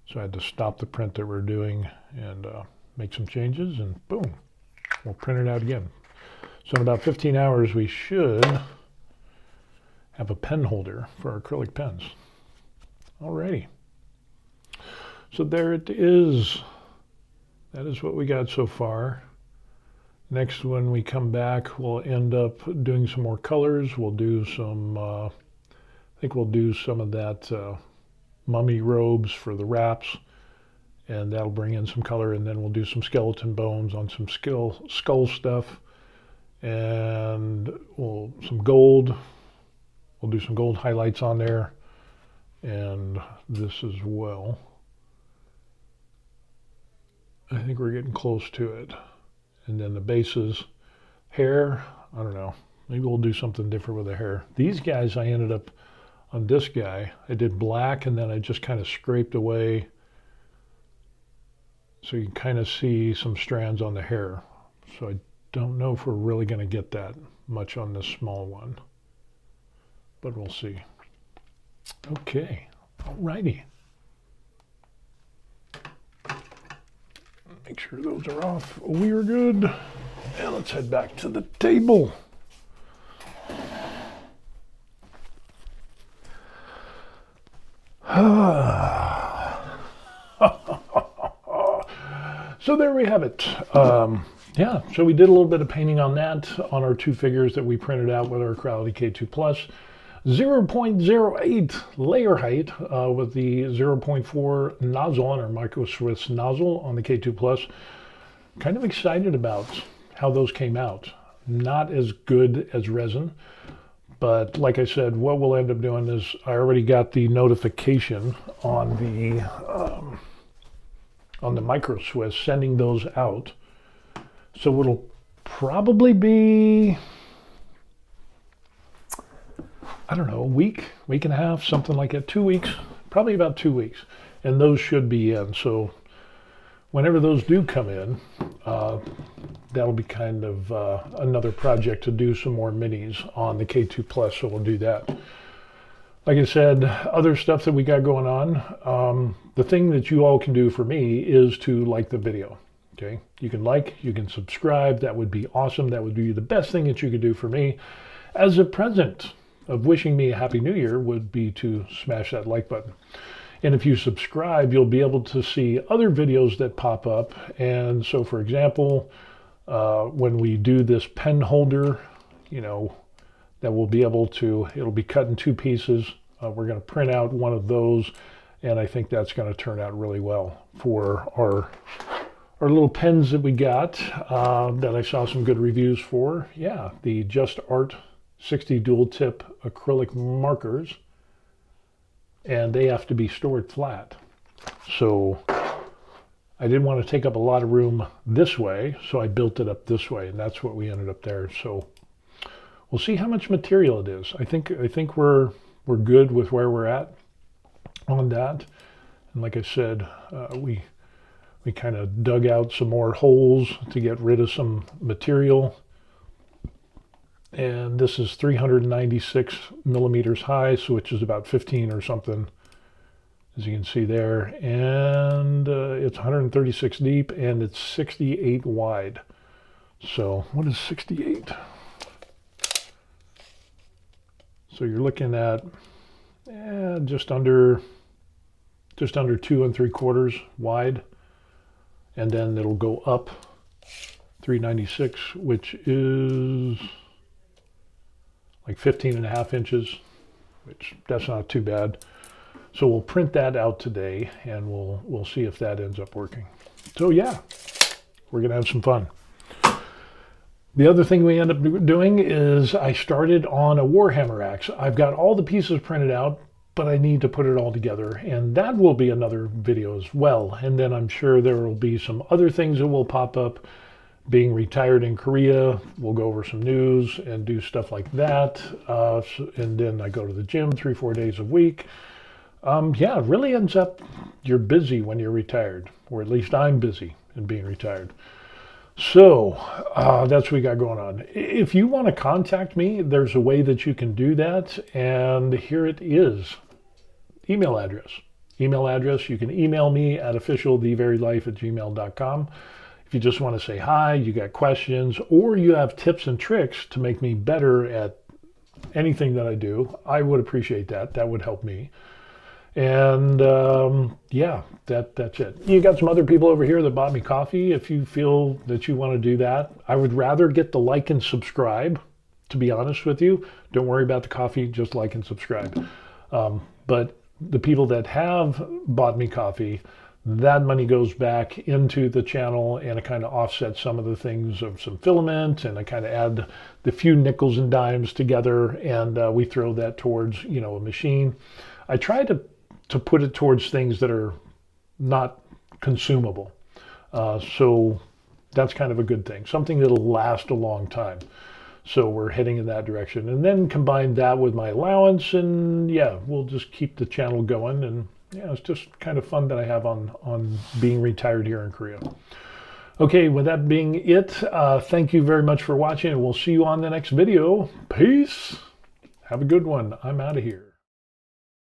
So I had to stop the print that we're doing and make some changes, and boom, we'll print it out again. So in about 15 hours we should have a pen holder for our acrylic pens. Alrighty. So there it is. That is what we got so far. Next, when we come back, we'll end up doing some more colors. We'll do some, I think we'll do some of that mummy robes for the wraps, and that'll bring in some color, and then we'll do some skeleton bones on some skull stuff, and some gold. We'll do some gold highlights on there, and this as well. I think we're getting close to it. And then the bases, hair, I don't know. Maybe we'll do something different with the hair. These guys I ended up on this guy. I did black and then I just kind of scraped away so you can kind of see some strands on the hair. So I don't know if we're really going to get that much on this small one, but we'll see. Okay, alrighty. Make sure those are off. We are good. And let's head back to the table. So there we have it. Yeah, so we did a little bit of painting on that on our 2 figures that we printed out with our Creality K2 Plus. 0.08 layer height with the 0.4 nozzle on our Micro Swiss nozzle on the K2 Plus. Kind of excited about how those came out. Not as good as resin, but like I said, what we'll end up doing is I already got the notification on the Micro Swiss sending those out. So it'll probably be, I don't know, a week and a half, something like that, 2 weeks, probably about 2 weeks. And those should be in. So whenever those do come in, that'll be kind of another project to do some more minis on the K2 Plus. So we'll do that. Like I said, other stuff that we got going on. The thing that you all can do for me is to like the video. Okay, you can like, you can subscribe. That would be awesome. That would be the best thing that you could do for me. As a present of wishing me a Happy New Year would be to smash that like button. And if you subscribe, you'll be able to see other videos that pop up. And so, for example, when we do this pen holder, you know, that we'll be able to, it'll be cut in 2 pieces. We're going to print out one of those, and I think that's going to turn out really well for our little pens that we got that I saw some good reviews for. Yeah, the Just Art 60 dual tip acrylic markers, and they have to be stored flat. So I didn't want to take up a lot of room this way, so I built it up this way, and that's what we ended up there. So we'll see how much material it is. I think we're good with where we're at on that. And like I said, we kind of dug out some more holes to get rid of some material. And this is 396 millimeters high, so which is about 15 or something, as you can see there. And it's 136 deep, and it's 68 wide. So what is 68? So you're looking at just under 2 3/4 wide. And then it'll go up 396, which is like 15.5 inches, which that's not too bad. So we'll print that out today, and we'll see if that ends up working. So yeah, we're gonna have some fun. The other thing we end up doing is I started on a Warhammer axe. I've got all the pieces printed out, but I need to put it all together, and that will be another video as well. And then I'm sure there will be some other things that will pop up. Being retired in Korea, we'll go over some news and do stuff like that. And then I go to the gym 3-4 days a week. Yeah, it really ends up, you're busy when you're retired, or at least I'm busy in being retired. So that's what we got going on. If you want to contact me, there's a way that you can do that, and here it is. Email address. You can email me at officialtheverylife@gmail.com. If you just want to say hi, you got questions, or you have tips and tricks to make me better at anything that I do, I would appreciate that. That would help me. And yeah, that's it. You got some other people over here that bought me coffee. If you feel that you want to do that, I would rather get the like and subscribe, to be honest with you. Don't worry about the coffee, just like and subscribe. But the people that have bought me coffee, that money goes back into the channel, and it kind of offsets some of the things of some filament, and I kind of add the few nickels and dimes together, and we throw that towards, you know, a machine. I try to put it towards things that are not consumable. So that's kind of a good thing, something that'll last a long time. So we're heading in that direction. And then combine that with my allowance, and yeah, we'll just keep the channel going. And yeah, it's just kind of fun that I have on being retired here in Korea. Okay, with that being it, thank you very much for watching, and we'll see you on the next video. Peace. Have a good one. I'm out of here.